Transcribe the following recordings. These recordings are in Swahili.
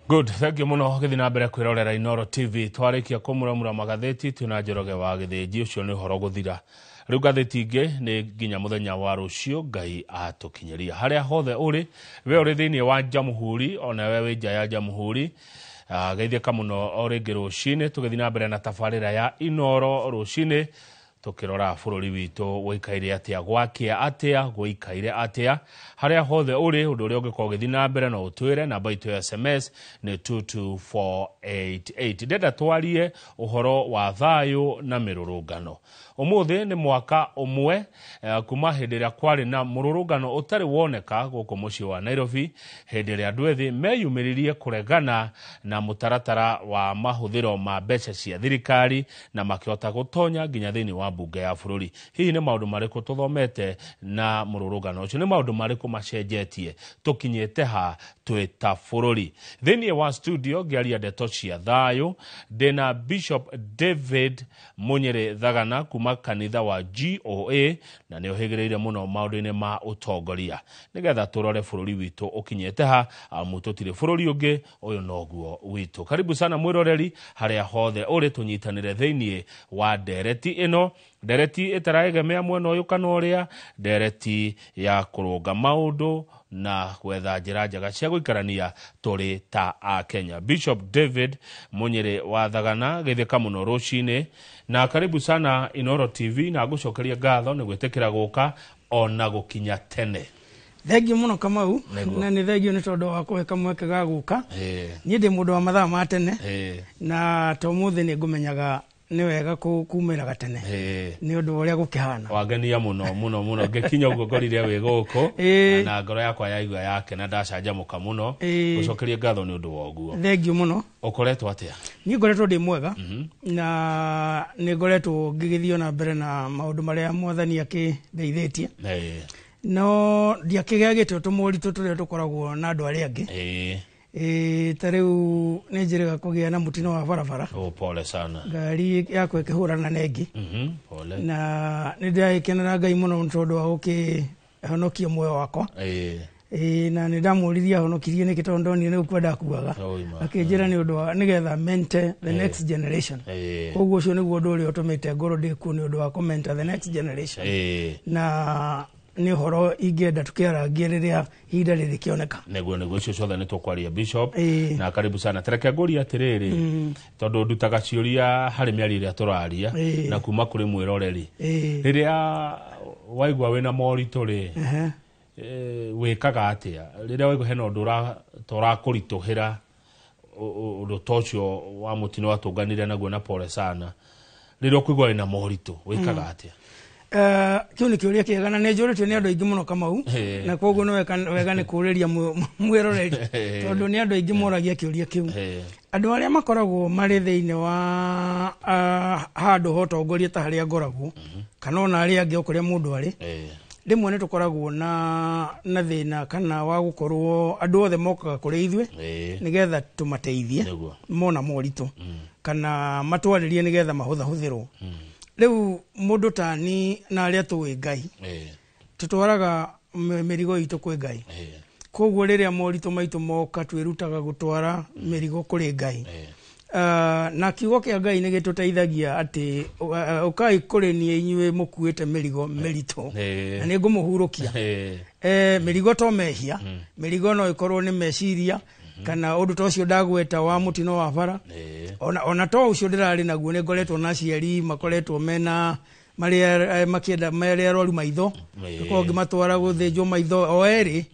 Good, thank you muno githina mbere kwirorera Inoro TV twarikia kumuramura magatheti tuna Njoroge wa Githĩnji ucio ni horo guthira riu gatheti ingi ni nginya muthenya wa rucio Ngai atukinyeria haria hothe uri we uri thiini wa Jamhuri ona we nja ya Jamhuri geithia muno oringi rucini tugithina mbere na tafarira ya Inoro rucini tukirora bururi witu guikaire atia gwakia atia guikaire atia haria hothe uri undu uria ungikorwo githina mbere no utwire namba itu ya SMS ni 22488 ndenda twarie uhoro wa thayu na mirurungano umuthi ni mwaka umwe kuma hindiria kwari na mururungano utari woneka guku mucii wa Nairobi hindiria andu ethi meyumiririe kuregana na mutaratara wa mahuthiro ma mbeca cia thirikari na makiota gutonya nginya thiini wa bunge ya bururi hihi ni maundu mariku tuthomete na mururungano ucio ni maundu mariku macenjetie tukinyete ha twita bururi thiini wa studio ngiaria ndeto cia thayu ndina Bishop David Munyere Thagana kuma kanitha wa GOA na ni ohegereire muno maundu-ini ma utongoria nigetha turore bururi witu ukinyete ha mututire bururi ungi uyu noguo witu karibu sana mwiroreri haria hothe uri tunyitanire thiini wa ndereti ino ndereti itaraegemea mwena uyu kana uria ndereti ya kurunga maundu na gwetha njira njega cia guikarania turi ta a Kenya. Bishop David Munyere wa Thagana geithika muno rucini na karibu sana Inoro TV na gucokeria ngatho ni gwitikira guka ona gukinya tene. Thegi muno Kamau na ni thegi ni tondu wa kuweka mweke ga guka ni ndi mundu wa mathaa ma tene na to muthi ni ngumenyaga ni wega kumira gatene ni undu uria gukihana wagenia muno ngikinya ugo ngorire we guku na ngoro yakwa yaigua yake na ndacanjamuka muno gucokeria ngatho ni undu woguo thengio muno ukoretwo atia ni ngoretwo ndi mwega na ni ngoretwo ngigithio na mbere na maundu maria mwathani akindeithitie no ndiakigagite tumuritu turia tukoragwo na andu aria angi tareu nejirega kugia na mutino wa barabara pole sana gari yako ikihurana nengi pole na nindaikenera Ngai muno ntondu wa ukihonokia moyo wakwa na nindamuriria honokirie ni kitondu ni ukwenda kuaga akinjira ni undu wa nigetha mente the next generation koguo cio niguo undu uria utumite ngoro ndiku ni undu wa commenta the next generation na ni horo ingenda tukiaragia riria hinda riri kioneka neguo cio ciothe ni tukwaria Bishop na karibu sana tereke ngori atiriri tondu ndutaga ciuria hari miarire turaria na kuma kuri mwiroreri riria waigwa wina moritu ri wikaga atia riria waigwa hena undu turakurituhira undu tocio wa mutino watunganire naguo na pole sana riria kuigwa wina moritu wikaga atia kiu ni kiuria kiegana ne njorete ni andu aingi muno Kamau na koguo no wega ni kuriria mwiroreri tondu ni andu aingi moragia kiuria kiu andu aria makoragwo mari thiini wa handu hotongoria ta haria ngoragwo kana ona aria angi okuria mundu ari rimwe ni tukoragwo na thina kana wa gukorwo andu othe mokaga kuri ithwe nigetha tumateithie mona moritu kana matwaririe nigetha mahuthahuthirwo riu mundu tani na aria tuwi Ngai tutwaraga mirigo itu kwi Ngai koguo riria moritu maitu moka twirutaga gutwara mirigo kuri Ngai na kiugo kia Ngai ni gituteithagia ati ukai kuri ni inywe mukuite mirigo meritu na ni ngumuhurukia mirigo to mehia mirigo no ikorwo ni meciria kana undu tocio ndagweta wa mutino wa bara ona to ucio ndirari naguo ni ngoretwo na ciari makoretwo mena maria makienda maria roru maitho ko ngimatwara guthinjwo maitho o eri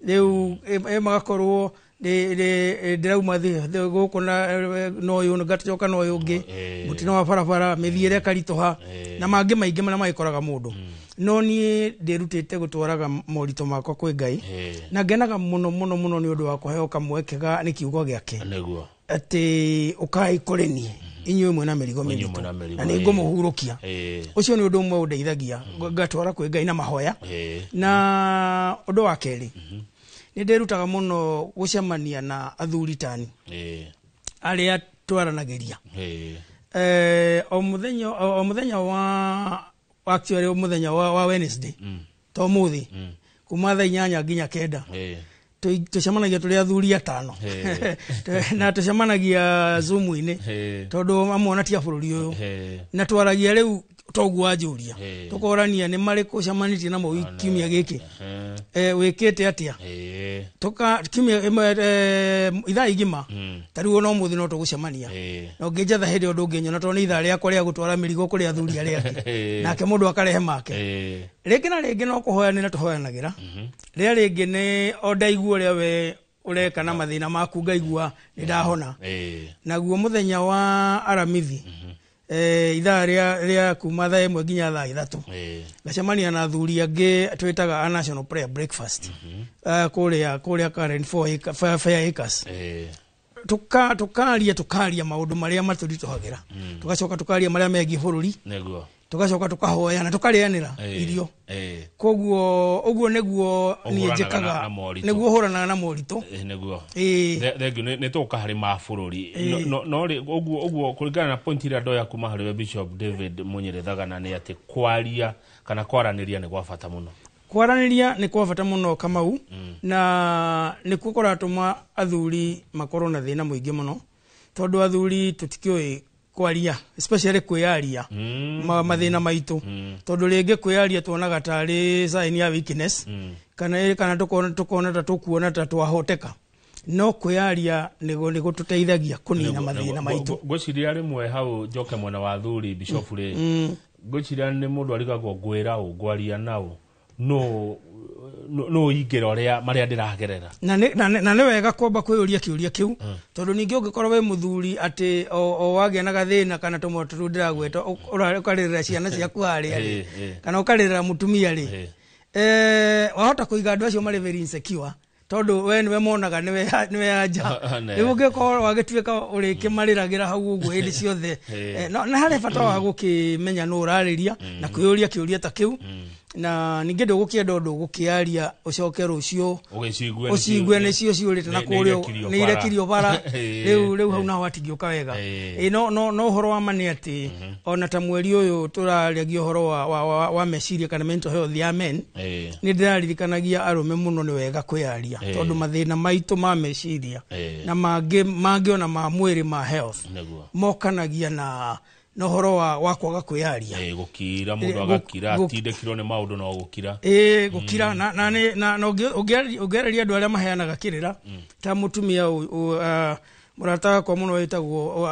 riu magakorwo ndirauma thi guku no uyu ngaticoka no uyu ngi mutino wa barabara mithiire karitoha na mangi maingi mana maikoraga mundu no ni ndirutite gutwaraga morito makwa kwi Ngai na ngenaga muno ni undu wa kuheo kamwekega ni kiugo giake neguo ati ukai kuri ni inywe mwena merigo meritu na ni ngumuhurukia ucio ni undu umwe undeithagia ngatwara kwi Ngai na mahoya na undu wa keri ni ndirutaga muno gucemania na athuri tani aria twaranagiria o muthenya wa actually muthenya wa Wednesday to muthi kuma thaa 8 nginya 9 tucemanagia tuli athuri atano na tucemanagia Zoom-ini tondu amwe na tia bururi uyu na twaragia riu toguo anjuria tukorania ni mariku cemanitie na mo kiumia giki wikite atia tuka kiumia ithaa igima tariu no muthi no tugucemania no nginjatha hindi undu nginyona tondu ni ithaa riakwa ria gutwara mirigo kuri athuri aria angi nake mundu akarehe make ringi na ringi no kuhoyanira tuhoyanagira ria ringi ni ondaigua ria we ureka na mathina maku ngaigua ni ndahona naguo muthenya wa aramithi ithaa ria kuma thaa imwe nginya thaa ithatu ngacemania na athuri angi twitaga a national prayer breakfast kuria Karen Fair Acres tukaria maundu maria maturituhagira tugacoka tukaria maria mengi bururi tugacoka tukahoyana tukarianira irio koguo uguo neguo ni njikaga neguo hurana na morito neguo thengi ni tuka hari mabururi no ri uguo kuringana na point ira ndoya kuma hari Bishop David Munyirethaga ni ati kwaria kana kwaraniria ni gwa bata muno kwaraniria ni kwa bata muno Kamau na ni kukoratuma athuri makorwo na thina muingi muno tondu athuri tutikioi kwaria especially kwiaria mathina maitu tondu ringi kwiaria tuonaga tari sign ya weakness kana tukona ta tukuona ta twahoteka no kwiaria nigo tuteithagia kunina mathina maitu gwiciria rimwe hau njoke mwena wa athuri Bishop ri gwiciria ni mundu arigagwo ngwira ungwaria nao no igero ria maria ndiragerera na ni wega kwamba kwiyuria kiuria kiu tondu ningi ungikorwo we muthuri ati o wage na gathina kana tumotu ndiragweta ukaririra ciana ciaku hari kana ukaririra mutumia ri wahota kuiga andu acio mari very insecure tondu we niwe monaga niwe anja niwe ngikorwo wagituika urikimariragira hau uguo hindi ciothe na hari bata wa gukimenya no urariria na kwiyuria kiuria ta kiu na ninge ndugukienda undu gukiaria ucoke rucio ucigwe ni cio ciurite na kurio ni irekirio bara riu hau na watigioka wega no horo wa mani ati ona ta mweri uyu turariagia horo wa meciria kana mental health ya men ni ndiraririkanagia arume muno ni wega kwiaria tondu mathina maitu ma meciria na mangi ona ma mwiri ma health mokanagia na no horo wa kwaga kwiaria gukira mundu agakira atindekirwo ni maundu no gukira gukira na ungereria andu aria maheanaga kirira ta mutumia murata kwa muno wetagwo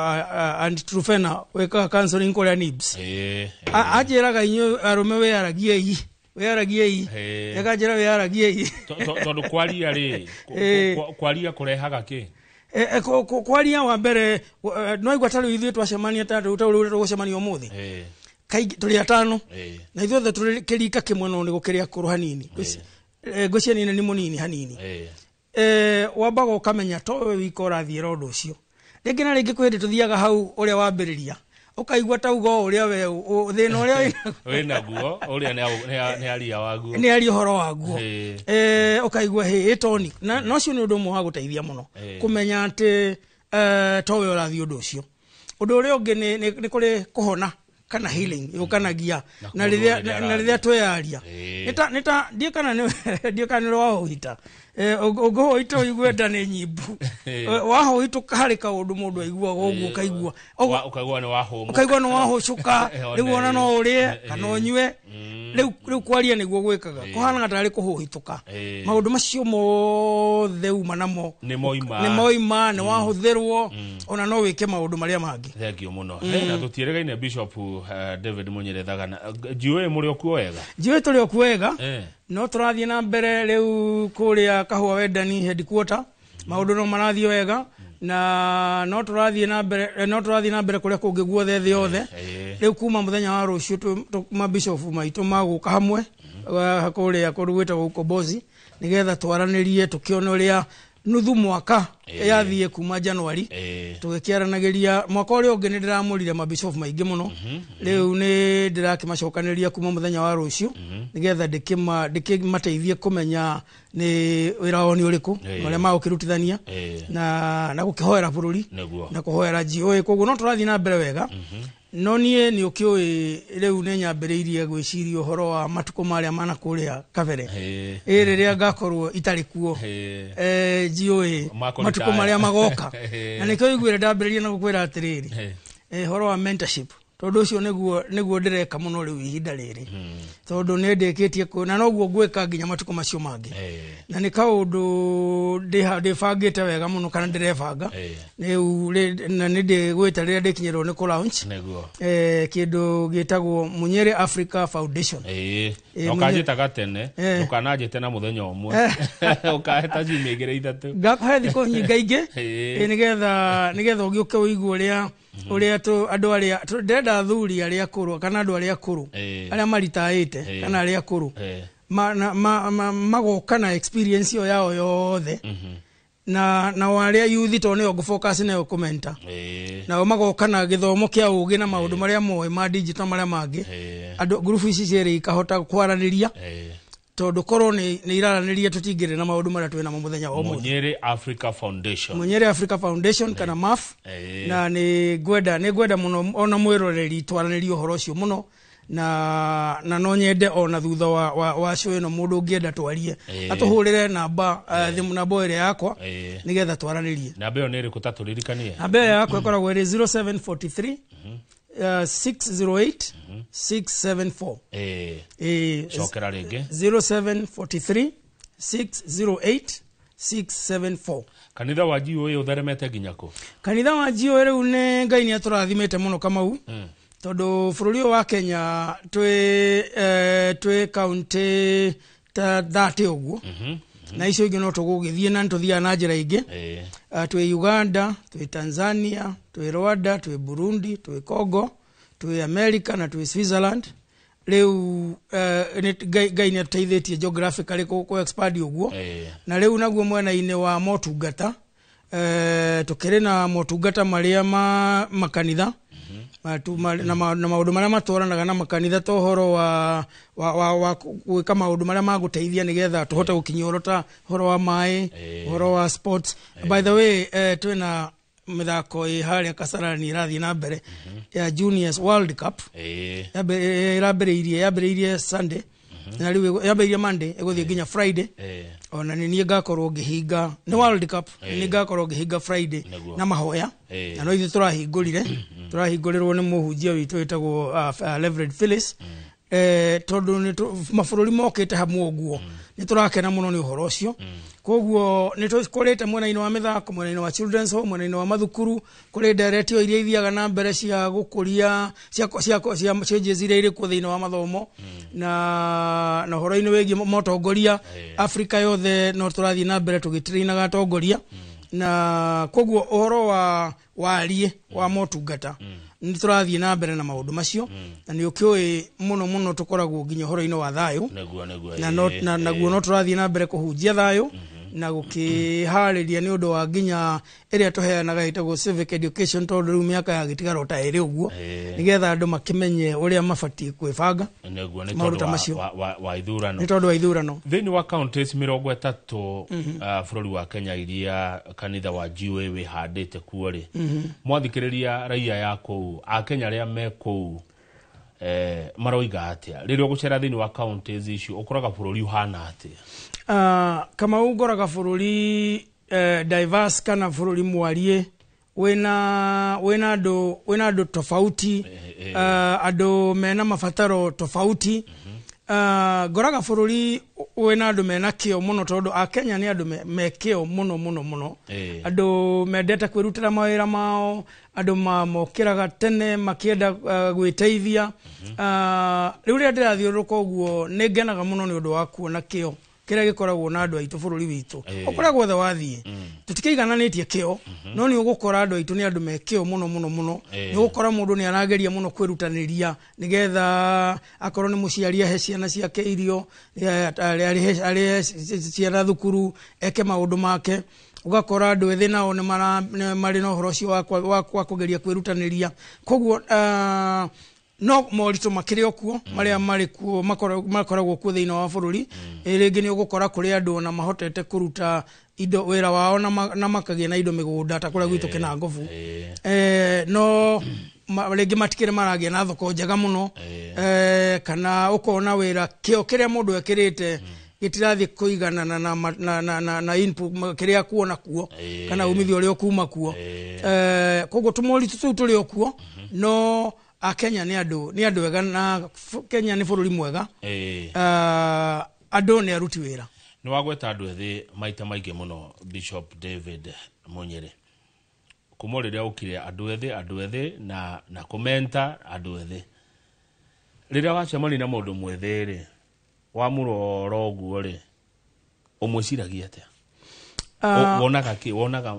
and Trufena weka counseling kuria Nibs ajeraga inyo arume wearagiei yakajera wearagiei tondu kwaria kurehaga ki kwaria wa mbere no igwa tari ithuĩ twacemania tatu tũgũcemania umuthi kaingĩ tũrĩ atano na ithuothe tũrĩ kĩrika kĩmwe no nĩ gũkĩrĩa kũrũ hanini ngwĩcia nini nĩ mũnini hanini wambaga ũkamenya towe wika ũrathiĩra ũndũ ũcio rĩngĩ na rĩngĩ kwĩ hĩndĩ tũthiaga hau ũrĩa wambĩrĩria ukaigua tauga ũrĩa we thina ũrĩa wĩnaguo ũrĩa nĩ aria waguo nĩ aria ũhoro waguo ukaigua ĩtoni no cio nĩ ũndũ ũmwe wa gũteithia mũno kũmenya atĩ towe ũrathiĩ ũndũ ũcio ũndũ ũrĩa ũngĩ nĩ kũrĩ kũhona kana healing yukanagia na rĩrĩa tweyaria nita ndiĩ kana nĩ wahũita ũngĩhũita igwenda nĩ nyimbu wahũituka harĩ kaũndũ mũndũ aiguaga ũguo ukaigua nĩ wahũcuka rĩu ona no ũrĩe kana ũnyue rĩu kwaria nĩguo gwĩkaga kũhana tarĩ kũhũhituka maũndũ macio mothe uma namo nĩ moima nĩ wahũthĩrwo ona no wĩke maũndũ marĩa mangĩ thengio mũno na tũtiĩrĩgaine Bishop David Munyirethaga njũĩ mũrĩ okuo wega njũĩ tũrĩ okuo wega no tũrathiĩ na mbere rĩu kũrĩa Kahũa Wendani headquarter maũndũ no marathiĩ wega na no tũrathiĩ na mbere kũrĩa kũngĩ guothe thĩ yothe rĩu kuma mũthenya wa rũciũ mabishofu maitũ magũka hamwe kũrĩa kũrugĩte gũkũ Bozi nĩgetha twaranĩrie tũkĩona ũrĩa nuthu mwaka yathiĩ kuma January tũgĩkĩaranagĩria mwaka ũrĩa ũngĩ nĩ ndĩramũrire mabishofu maingĩ mũno rĩu nĩ ndĩrakĩmacokanĩria kuma mũthenya wa rũciũ nĩgetha ndĩkĩmateithie kũmenya nĩ wĩra wao nĩ ũrĩkũ ũrĩa magũkĩrutithania na gũkĩhoera bũrũri na kũhoera GOA koguo no tũrathiĩ na mbere wega no nie ni ukioi riu ne nyambiriirie gwiciria uhoro wa matuko maria mana kuria kabere riria ngakorwo itari kuo jioi matuko maria magoka na nikio igwire ndambiriirie na gukwira atiriri horo wa mentorship tondu ucio niguo ndireka muno riu ihinda riri tondu ne ndeketie na noguo gweka nginya matuko macio mangi na ni kaundu ndibangite wega muno kana ndirebanga riu na ndi gwita riria ndikinyirwo ni ku launch kindu gitagwo Munyere Africa Foundation ukajita gatene ukanajite na muthenya umwe ukaheta jimigire ithatu ngakuhe thiko nyinga ingi nigetha ugiuke uigwe uria andu aria ndenda thuri aria akuru kana andu aria akuru aria maritaite kana aria akuru magoka na experience yo yao yothe na waria youth to ne ogfocus na commenta na magoka na githomo kia ugi na maundu maria moe ma digital maria mangi andu group ici ciere ikahota kwaraniria tondu korwo ni iraraniria tutingire na maundu maria twina muthenya wa umuthi Munyere Africa Foundation kana MAF na ni gwenda muno ona mwiroreri twaraniria uhoro ucio muno na no nyende ona thutha wa show ino mundu ungienda twarie atuhurire namba thimu namba ire yakwa nigetha twaranirie namba iyo niri kutaturirikanie namba yakwa ikoragwo iri 0743 608 674 shokera ringi 0743 608 674 kanitha wa GOA utheremete nginyako kanitha wa GOA riu ne ngai ni aturathimete muno kamau tondu bururi wa Kenya twi county ta 30 uguo na icio ingi no tugugithie na ntuthia na njira ingi twi Uganda twi Tanzania twi Rwanda twi Burundi twi Congo twi America na twi Switzerland riu ngai ni ateithetie geographically ku expand uguo na riu naguo mwena-ini wa motungata tukire na motungata maria makanitha na maundu maria matwaranaga na makanitha to horo wa gwika maundu maria maguteithia nigetha tuhote gukinyia urota horo wa mai horo wa sports by the way twina mithako haria Kasarani irathie na mbere ya Juniors World Cup yambiriirie Sunday na riu yambiriirie Monday eguthie nginya Friday ona ni ngakorwo ngihinga ni World Cup ni ngakorwo ngihinga Friday na mahoya na no ithu turahingurirwo ni muhunjia witu witagwo Reverend Phyllis tondu ni mabũrũri mokite hamwe uguo ni turakena muno ni uhoro ucio koguo ni tukorete mwena-ini wa mithako mwena-ini wa children's home mwena-ini wa mathukuru kuri directio iria ithiaga na mbere cia gukuria cia changes iria iri ku thiini wa mathomo na horo-ini wegi motongoria Africa yothe no turathie na mbere tugitirinaga atongoria na koguo uhoro wa arie wa motungata ni turathie na mbere na maundu macio na ni ukioi muno tukoragwo nginya horo-ini wa thayo na naguo no turathie na mbere kuhunjia thayo na gukihariria ni undu wa nginya iria tuheanaga itagwo civic education tondu riu miaka ya gitigaro ta iri uguo nigetha andu makimenye uria mabati kwibanga naguo ni tondu wa ithurano ni tondu wa ithurano thiini wa counties 30 bururi wa Kenya iria kanitha wa GOA wihandite kuo ri mwathikiriria raia yako a Kenya ria me kou maroiga atia ririo gucera thiini wa counties icio ukuraga bururi uhana atia kama ugoraga bururi diverse kana bururi mwarie wena andu tofauti andu mena mafataro tofauti goraga bururi wena andu mena kio muno tondu a Kenya ni andu mekio muno andu mendete kwirutira mawira mao andu mokiraga tene makienda gwiteithia riu ria ndirathiuruka uguo ni ngenaga muno ni undu wa kuona kio kira gikoragwo na andu aitu bururi witu ukoragwo the wathie tutikeigananitie kio no ni ugukora andu aitu ni andu mekio muno ni ugukora mundu ni arageria muno kwirutaniria nigetha akorwo ni muciaria he ciana ciake irio ari ciana thukuru eke maundu make ugakora andu ethi nao ni mari no horo cio wa kugeria kwirutaniria koguo no morito makiri okuo maria mari kuo makoragwo kuo thiini wa bururi ringi ni ugukora kuri andu na mahotete kuruta indo wira wao na makagia na indo migunda ta kuria gwitu Kinangovu no rĩngĩ matikĩrĩ maragia na thoko njega mũno kana ũkona wĩra kĩo kĩrĩa mũndũ ekĩrĩte gĩtirathiĩ kũigana na input kĩrĩa kuona kuo kana umithio ũrĩa kuma kuo koguo tũmoritũ tũu tũrĩ o kuo no Kenya nĩ andũ ega na Kenya nĩ bũrũri mwega andũ nĩ aruti wĩra nĩ wagweta andũ ethĩ maita maingĩ mũno Bishop David Munyere kuma rĩrĩa ũkire andũ ethĩ na komenta andũ ethĩ rĩrĩa wacemania na mũndũ mwethĩ rĩ wa mũroro ũguo rĩ ũmwĩciragia atĩa wonaga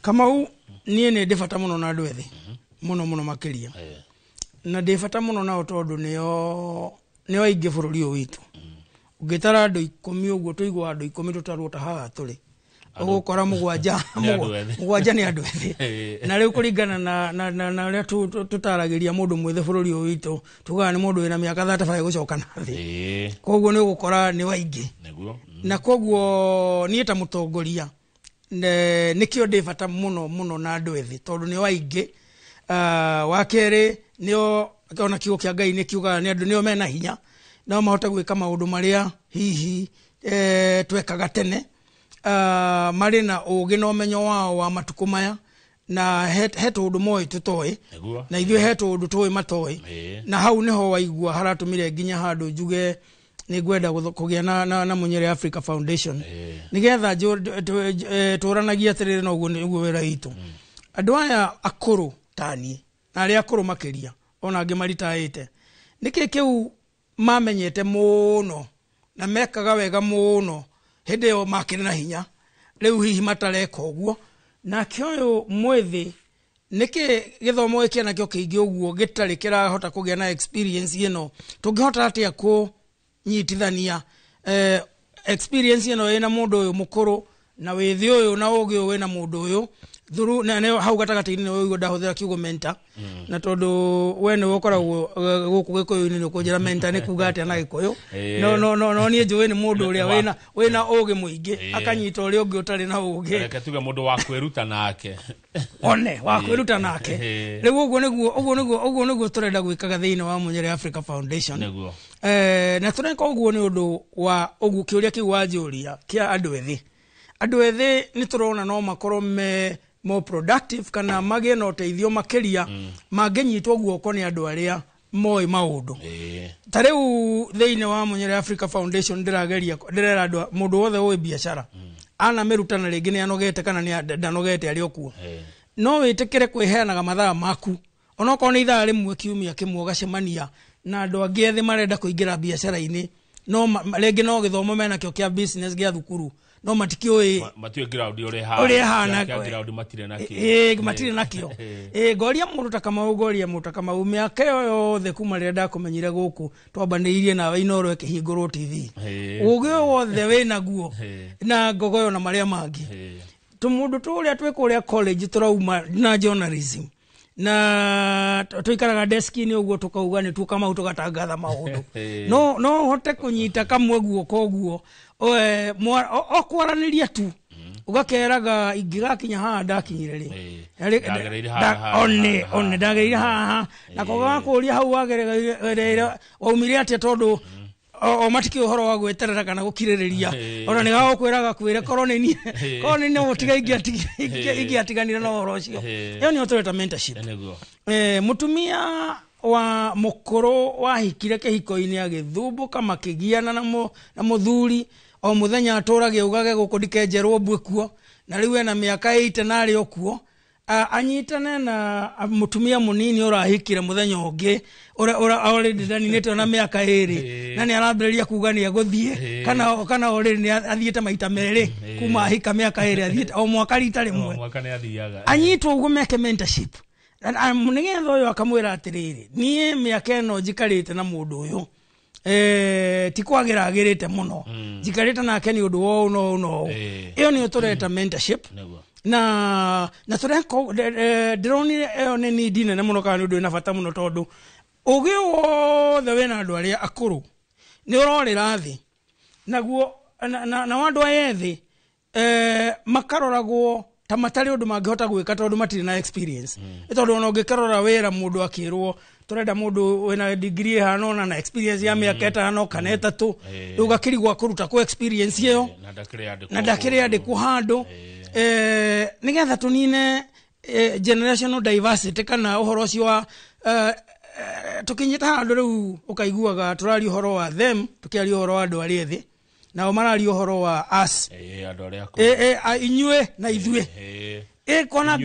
Kamau niĩ nĩ ndĩ bata mũno na andũ ethĩ mũno makĩria na ndĩ bata mũno nao tondũ nĩo aingĩ bũrũri ũyũ witũ ũngĩtara andũ 10 ũguo tũigua andũ 10 tũtarwo ta haha tũrĩ ũgũkora mũgwanja nĩ andũ ethĩ na rĩu kũringana na ũrĩa tũtaragĩria mũndũ mwĩthĩ bũrũri ũyũ witũ tugaga nĩ mũndũ wĩna mĩaka 35 gũcoka na thĩ koguo nĩ ũgũkora nĩ waingĩ na koguo niĩ ta mũtongoria nĩkĩo ndĩ bata mũno na andũ ethĩ tondũ nĩ waingĩ wa kerĩ nĩo ona kiugo kĩa Ngai nĩ kiugaga nĩ andũ nĩo mena hinya no mahote gwĩka maũndũ marĩa hihi twekaga tene marĩ na ũgĩ na ũmenyo wao wa matukũ maya na he tũndũ moĩ tũtoĩ na ithuĩ he tũndũ tũĩ matoĩ na hau nĩho waigua haratũmire nginya handũ njuge nĩ ngwenda kũgĩa na Munyere Africa Foundation nĩgetha tũranagia atĩrĩrĩ na ũguo wĩra witũ andũ aya akũrũ tani na arĩa akũrũ makĩria ona angĩ maritaĩte nĩkĩ kĩu mamenyete mũno na mekaga wega mũno hĩndĩ ĩyo makĩrĩ na hinya rĩu hihi matareka ũguo na kĩoyo mwĩthĩ nĩkĩ gĩthomo gĩkĩ nakĩo kĩingĩ ũguo gĩtarĩ kĩrahota kũgĩa na experience ĩno tũngĩhota atĩa kũnyitithania experience ĩno ĩna mũndũ ũyũ mũkũrũ na wĩthĩ ũyũ na ũgĩ ũyũ wĩna mũndũ ũyũ through na hau gatagatĩ-inĩ nĩ ũguo ndahũthĩra kiugo mentor na tondũ we nĩ ũkoragwo gũkũ Gĩkũyũ-inĩ nĩ ũkũnjĩra mentor nĩ kuga atĩa na Gĩkũyũ no niĩ njũĩ nĩ mũndũ ũrĩa wĩna ũgĩ mũingĩ akanyita ũrĩa ũngĩ ũtarĩ na ũgĩ reke tuge mũndũ wa kwĩruta nake wa kwĩruta nake rĩu ũguo nĩguo tũrenda gwĩkaga thĩinĩ wa Munyere Africa Foundation na tũreka ũguo nĩ ũndũ wa ũguo kĩũria kĩu wanjũria kĩa andũ ethĩ nĩ tũrona no makorwo more productive kana magĩe na ũteithio makĩria mangĩnyitwo guoko nĩ andũ arĩa moĩ maũndũ ta rĩu thĩinĩ wa Munyere Africa Foundation ndĩrera andũ mũndũ wothe ũĩ biacara ana mĩrutana rĩngĩ nĩ anogete kana nĩ ndanogete arĩ okuo no wĩtĩkĩre kwĩheanaga mathaa maku onokorwo nĩ ithaa rĩmwe kiumia kĩmwe gacemania na andũ angĩ ethĩ marenda kũingĩra biacara-inĩ no rĩngĩ no gĩthomo mena kĩo kĩa business gĩa thukuru no matikĩoĩ matiĩ ground ũrĩa hana ground matirĩ nakĩo ngoria mũndũ ta Kamau mĩaka yothe kuma rĩrĩa ndakũmenyire gũkũ twambanĩirie nawe Inooro ĩkĩhingũrwo TV ũgĩ wothe wĩnaguo na ngogoyo na marĩa mangĩ tũmũndũ tũrĩa twĩ kũrĩa college tũrauma na journalism na tuikaraga deski-inĩ ũguo tukauga nĩ Kamau tugatangatha maũndũ no hote kũnyita kamwe guoko ũguo okwaranĩria tu ugakeraga ingĩgakinya haha ndakinyire rĩ one ndagereire haha na koga kũria hau wagereire waumire atĩa tondũ o matikĩ ũhoro wa gweterera kana gũkirĩrĩria ona nĩ gagũkwĩraga kwĩre korwo nĩ no tiga ingĩatiganire na ũhoro ũcio ĩyo nĩyo tũreta mentorship mũtumia wa mũkũrũ wahikire kĩhiko-inĩ agĩthumbũka makĩgiana na mũthuri o mũthenya atũrage ugage gũkũ ndikenjerwo mbue kuo na rĩu ena mĩaka 80 na arĩ okuo anyitane na mũtumia mũnini ũrahikire mũthenya ũngĩ already ndaninĩte na mĩaka 2 na nĩ arambĩrĩria kuga nĩ egũthiĩ kana already nĩ athiĩte maita merĩ kuma ahika mĩaka 2 athiĩte o mwaka rita rĩmwe anyitwo ũguo meke mentorship nĩgetha ũyũ akamwĩra atĩrĩrĩ niĩ mĩaka ĩno njikarĩte na mũndũ ũyũ ti kwagĩragĩrĩte mũno njikarĩte nake nĩ ũndũ wa ũno ĩyo nĩyo tũreta mentorship na tũreka ndĩronire ĩyo nĩ nindi nene mũno kana nĩ ũndũ wĩna bata mũno tondũ ũgĩ wothe wĩna andũ arĩa akũrũ nĩ ũrorĩra thĩ naguo na andũ aya ethĩ makaroragwo ta matari undu mangihota gwika tondu matiri na experience tondu ona ungikarora wera mundu akirwo turenda mundu wena degree hano na experience ya miaka 5 kana 3 ugakirigwa kuruta ku experience iyo na ndakire ande kuhandu nigetha tunine generational diversity kana uhoro cio wa tukinyita handu riu ukaiguaga turari uhoro wa them tukiari uhoro wa andu ari ethi na marari uhoro wa us andu aria inyue na ithue kona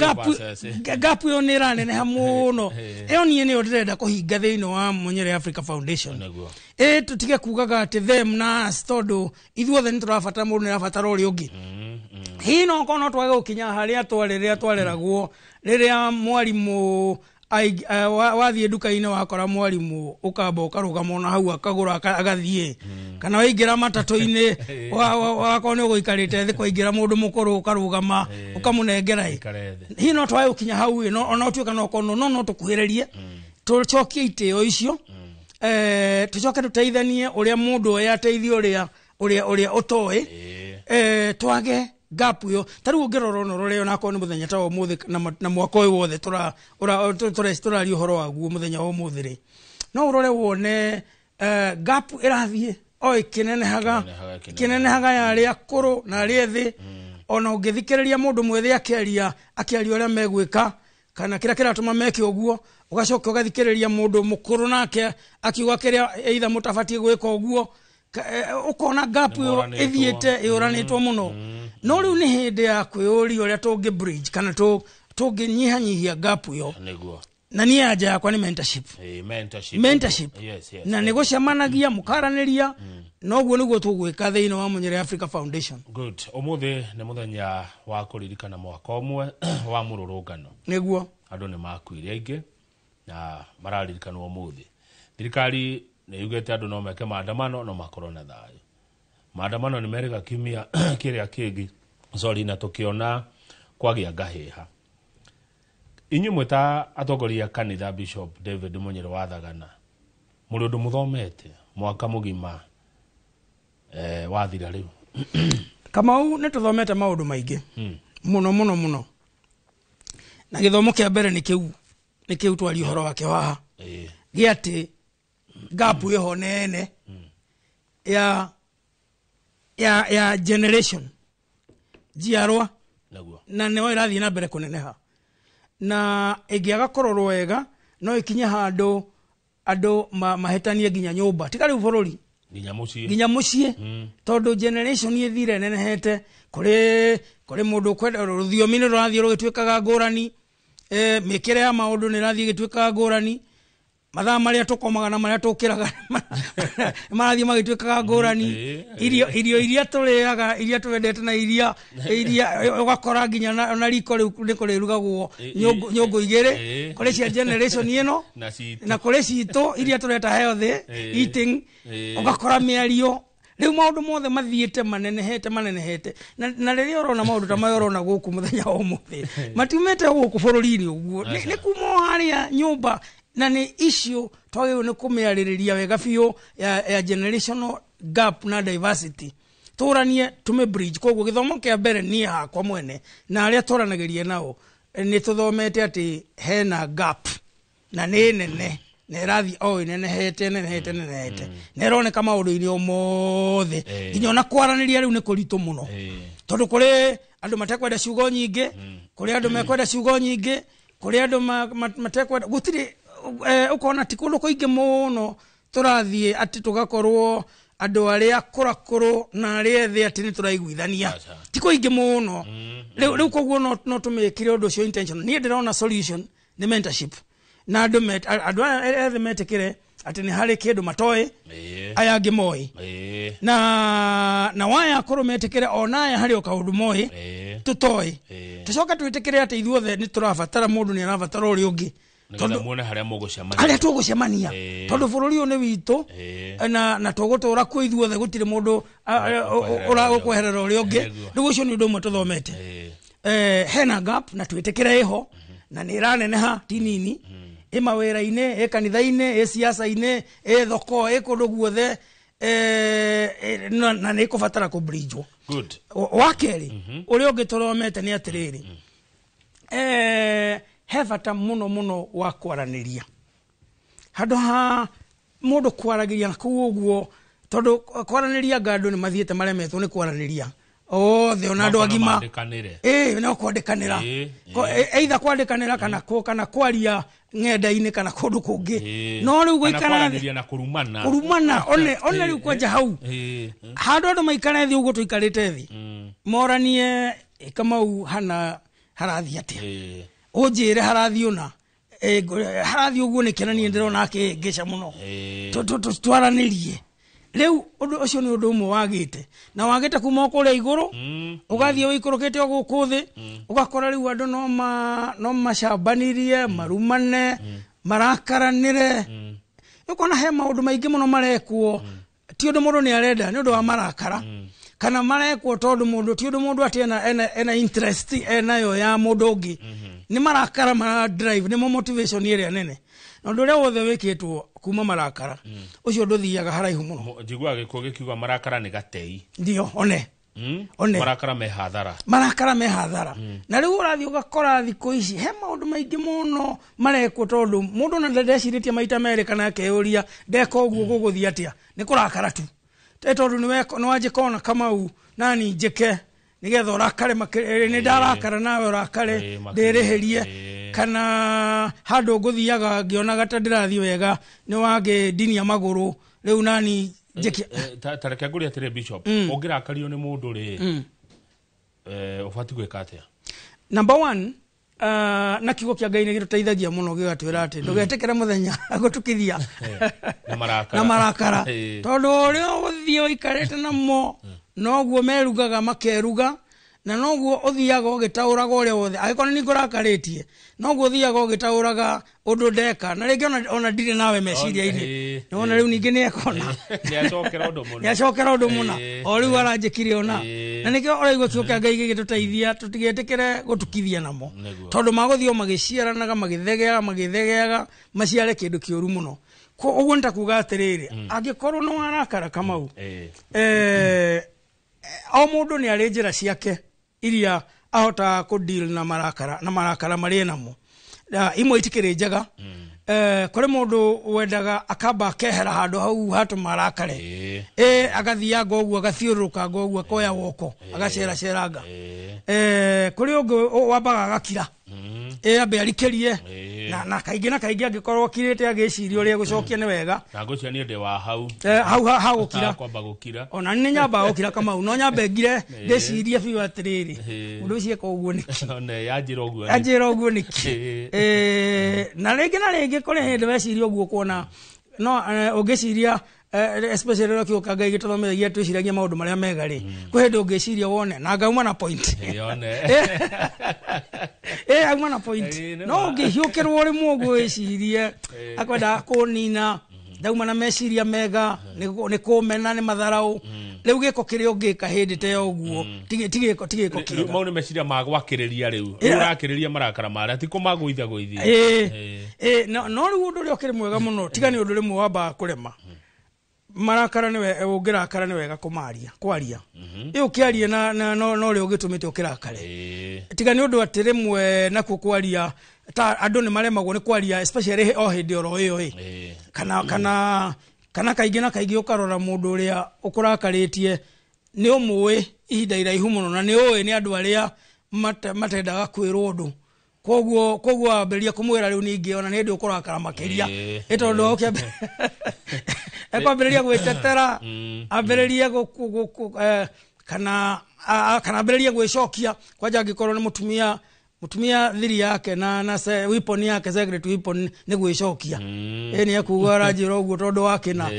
gap yo nirane ne hamuno eyo nie ne odreda kuhinga theino wa Munyere Africa Foundation tutige kugaga ati them na us tondu ithuothe ni turabata mundu nirabatara uri ungi hino kono twage ukinya haria twareragwo riria mwarimu wathie duka-ini wakora mwarimu ukamba ukarugama ona hau akagura agathie kana waingira matatu-ini wakone ugikarite thi kwaingira mundu mukuru ukarugama ukamunengera hino twae ukinya hau ona utuika no kono no tukuhirerie tucokie itio icio tucoke tuteithanie uria mundu oya ateithie uria utoe twage gap yo taru ngiroro no rore ona ko ni muthenya tawo muthi na mwako uyu wothe turari uhoro waguo muthenya wo muthire no urore wone gap irathie oi kinenehaga yari akuru na ari ethi ona ungithikiriria mundu mwethi akiaria uria megwika kana kira kiratuma meke uguo ugacoka ugathikiriria mundu mukuru nake akiuga kiria either mutafatie gwika uguo ukona gap yo ithiete yoranitwo muno no riu ni hindi ya kwiyuri uria tungi bridge kana tunginyihanyihia gap yo na ni aja yakwa ni mentorship yes. Na nigucemanagia mukaraniria noguo niguo tugwika thiini wa Munyere Africa Foundation. Good. Umuthi ni muthenya wa kuririkana mwaka umwe wa mururungano niguo andu ni makuire aingi na mararirikanwo umuthi thirikari ni yugete andu no meke maandamano no makorwo na thayu maandamano ni merega kimia kiria kingi na tukiona kwagia ngahiha inyu mweta atongoria kanitha Bishop David Munyere wathagana mundu muthomete mwaka mugima wathira riu kama u ne tuthomete maundu maingi muno na githomo kia mbere ni kiu twari uhoro wake waha giati gapu yeho nene ya generation jiarwa na ne irathi na mbere kuneneha na egiaga kororwo wega no ikinya andu mahetanie ginya nyumba tikari uborori ginya mucie tondu generation yethire nenehete kuri mundu kwenda ruthiomi ni rurathio rugitwikaga ngurani mikire ya maundu ni rathie gitwikaga ngurani mathaa maria tukomaga na maria tukiraga marathie magitwikaga ngurani irio iria turiaga iria twendete na iria ugakora ginya na riko riko rirugagwo nyungu igire kuri cia generation ino na kuri citu iria tureta healthy eating ugakora miario riu maundu mothe mathiete manenehete na riria urona maundu ta mayo urona guku muthenya wa umuthi matumete guku bururi-ini uguo ni kumo haria nyumba na ni issue twagirwo ni kumiaririria wega biu ya generational gap na diversity turanie tume bridge koguo githomo kia mbere ni hakwa mwene na aria turanagirie nao ni tuthomete ati hena gap na ni nene ne rathi nenehete neroneka maundu-ini omothe nginya ona kwaraniria riu ni kuritu muno tondu kuri andu matekwenda ciugo nyingi kuri andu mekwenda ciugo nyingi kuri andu matekwenda gutiri ukona tikundu kuingi muno turathie ati tugakorwo andu aria kurakuru na aria ethi ati ni turaiguithania tikuingi muno riu koguo no tumikire undu cio intentional ni ndirona solution ni mentorship na andu ethi metikire ati ni hari kindu matoe aya angi moi na waya akuru metikire ona aya hari okaundu moi tutoe tucoka twitikire ati ithuothe ni turabatara mundu ni arabatara uri ungi tondu muone haria tugucemania tondu bururi uyu ni witu na tugutura ku ithuothe gutire mundu uragukweherera uri ungi riu ucio ni undu umwe tuthomete hena gap na twitikire iho na ni iraneneha tinini mawira-ini kanitha-ini siasa-ini thoko kundu guothe na ni kubatara ku bridge good wakeri uri ungi turomete ni atiriri he bata muno wa kwaraniria handu ha mundu kwaragiria na kuo guo tondu kwaraniria gandu ni mathiete maremetwo ni kwaraniria othe ona andu agima no kwandikanira either kwandikanira kana kwaria ng'enda-ini kana kundu kungi no riu guikara na kurumana one riu kwanja hau handu andu maikara thi uguo tuikarite thi moranie Kamau hana harathi atia unjire harathi una harathi uguo ni kenani ndirona akingica muno twaranirie riu undu ucio ni undu umwe wagite na wagite kuma kuria iguru ugathie wikurukite oguku thi ugakora riu andu no macambanirie marumane marakaranire ukona he maundu maingi muno marekwo ti undu mundu ni arenda ni undu wa marakara kana marekwo tondu mundu ti undu mundu ati ena interest enayo ya mundu ungi ni marakara ma drive ni motivation iria nene na undu uria wothe wikitwo kuma marakara ucio nduthiaga haraihu muno njigua gikuo gikiuga marakara ni gatei ndio one marakara me hathara na riu urathi ugakora thiku ici he maundu maingi muno marekwo tondu mundu na ndeciritie maita meri kana akeuria ndeka uguo guguthia atia ni kurakara tu tondu ni wanje kona Kamau nani njike nigetha urakare ni ndarakara nawe urakare ndirihirie kana handu nguthiaga ngionaga ta ndirathi wega ni wage dini ya maguru riu nani njike tareke nguri atire bishop ungirakario ni mundu ri ufati gwika atia number 1 na kiugo kia Ngai ni gituteithagia muno gigatwira ati ndugetekere muthenya agutukithia na marakara tondu rio uthio ikarete namo noguo merugaga makeruga na noguo uthiaga ugitauraga uria wothe agikona ni ngurakaritie noguo uthiaga ugitauraga undu ndeka na ringi ona ndire nawe meciria-ini nona riu ningi ni ekona ni acokera undu muna o riu aranjikirie ona na nikio uraigua kiugo kia Ngai gigituteithia tutigetekere gutukithia namo tondu maguthio magiciaranaga magithegeaga maciare kindu kiuru muno uguo nitakuga atiriri angikorwo no arakara Kamau o mundu ni ari njira ciake iria ahota ku deal na marakara mari namo imwe itikiri njaga kuri mundu wendaga akamba kehera handu hau hatu marakare agathianga uguo agathiuruka uguo koya woko agaceranga kuri ungi wambaga agakira ambe arikerie na kaingi angikorwo kirite agiciria uria gucokia ni wega na gucia ni ndi wa hau hau gukira kwamba gukira ona ni nyamba gukira Kamau no nyambe ngire ndeciria biu atiriri undu ucio ko uguo niki ona yanjira uguo niki na ringi kuri hindi weciria uguo kuona no ungiciria especially ro kiuka Ngai gitothomithagia twiciragia maundu maria mega ri kwi hindi ungiciria wone na ngauma na point auma na point no ngihiukirwo ri mugu wicirie akwenda kunina ndauma na meciria mega ni kumena ni matharau riu giko kiri ungika hindi te uguo tigiko kiri mau ni meciria magwakiriria riu urakiriria marakara mara ti kumagwithia no riu undu ri okiri mwega muno tigani undu rimwe wamba kurema marakara niwe ungirakara ni wega kwaria ukiaria na no ri ugitumite ukirakare tigani undu atirimwe na kwaria ta andu ni maremagwo ni kwaria especially o hindi oro iyo kana kaingi ukarora mundu uria ukurakaritie ni umwe ihinda iraihu muno na ni uwe ni andu aria matendaga kwirwo undu koguo amberia kumwira riu ningi ona ni ndi ukurakara makiria itondu okia ekwambereria gwitetera ambereria kana ambereria gwicokia kwanja angikorwo ni mutumia thiri yake na weapon yake secret weapon ni gwicokia ni akuga ranjira uguo tondu wake na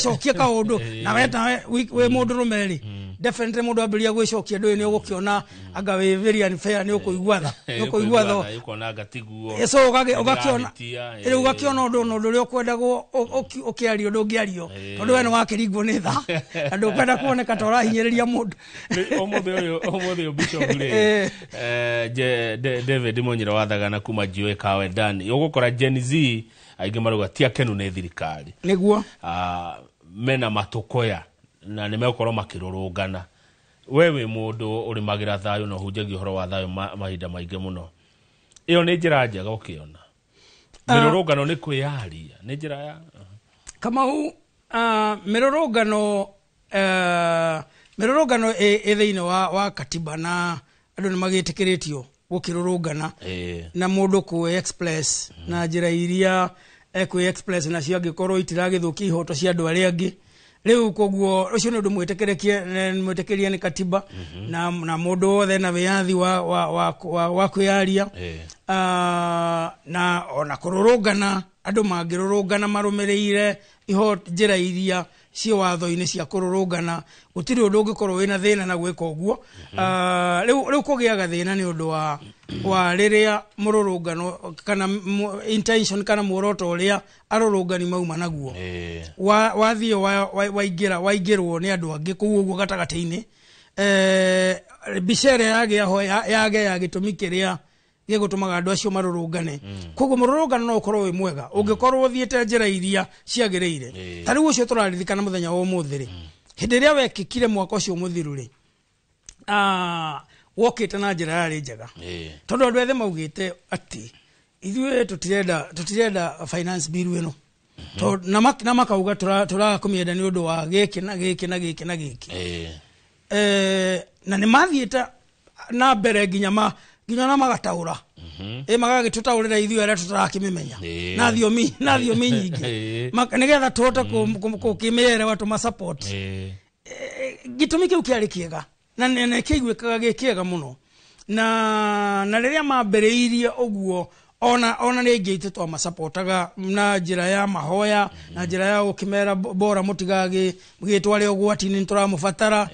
cokia kaundu na weta we mundu rumeri definitely mundu amberia gwicokia ndu ni ugukiona anga we very unfair ni ukuigwa tho ukona gatiguo so ugakiona undu ri ukwendagwo ukiario ndungiario tondu we ni wakiringwo ni tha andu kwenda kuoneka ta urahinyiriria mundu omothe bishop David Munyira wathagana kuma jiwe kawe ndani ugukora Gen Z aingi maruga tia kenu ni thirikari niguo mena matukoya na nimekorwo makirurungana wewe mundu uri magira thayo no hunjagia horo wa thayo mahinda maingi muno iyo nä njä ra njega å kä ona mä rå rå ngano nä kwä yaria nä njä ra ya Kamau mä rå rå ngano ä thä inä wa katiba na andå nä magä tä kä rä tio gå kä rå rå ngana na må ndå kwä express na njä ra iria kwä express nacio angä korwo itiragä thå kia ihoto cia andå arä angä rä u koguo å cio nä å ndå mwä tä kä rie nä katiba na må ndå wothe na wä yathi wa kwä yaria na ona kå rå rå ngana andå mangä rå rå ngana marå mä rä ire njä ra iria cio watho-inä cia kå rå rå ngana gå tirä å ndå å ngä korwo wä na thä na na gwä ka å guo rä u kå gä aga thä na nä å ndå wa rä rä a må rå rå ngano kana intention kana muoroto å rä a arå rå ngani mauma naguo wathiä waingä rwo nä andå angä kå u å guo gatagatä-inä mbica ä rä a yage yagä tå mi kä rä a gä gå tå maga andå acio marå rå ngane koguo må rå rå ngano no å korwo wä mwega å ngä korwo thiä te njä ra iria ciagä rä ire ta rä u å cio tå raririkana må thenya wa må thä rä hä ndä ä rä a wekä kire mwaka å cio må thiru rä wokä te na njä ra yarä njega tondå andå ethe maugä te atä ithuä tå tirenda finance bill ä no na makauga tå raga kå mä enda nä å ndå wa gä kä na gä kä na gä kä na gä kä na nä mathiä te na mbere nginya na magataå ra magagä tå taå rä ra ithuä arä a tå tarakä mä menya na thiomi nyingä nä getha tå hote kå kä mä erewa tå macapot gä tå mi kä u kä arä kä ega na kä iguä kaga gä kä ega må no na rä rä a mambä rä irie å guo ona nä ingä itä twamacapotaga na njä ra ya mahoya na njä ra ya gå kä mera bora må tigagä tware å gwati-inä nä tå ramå batara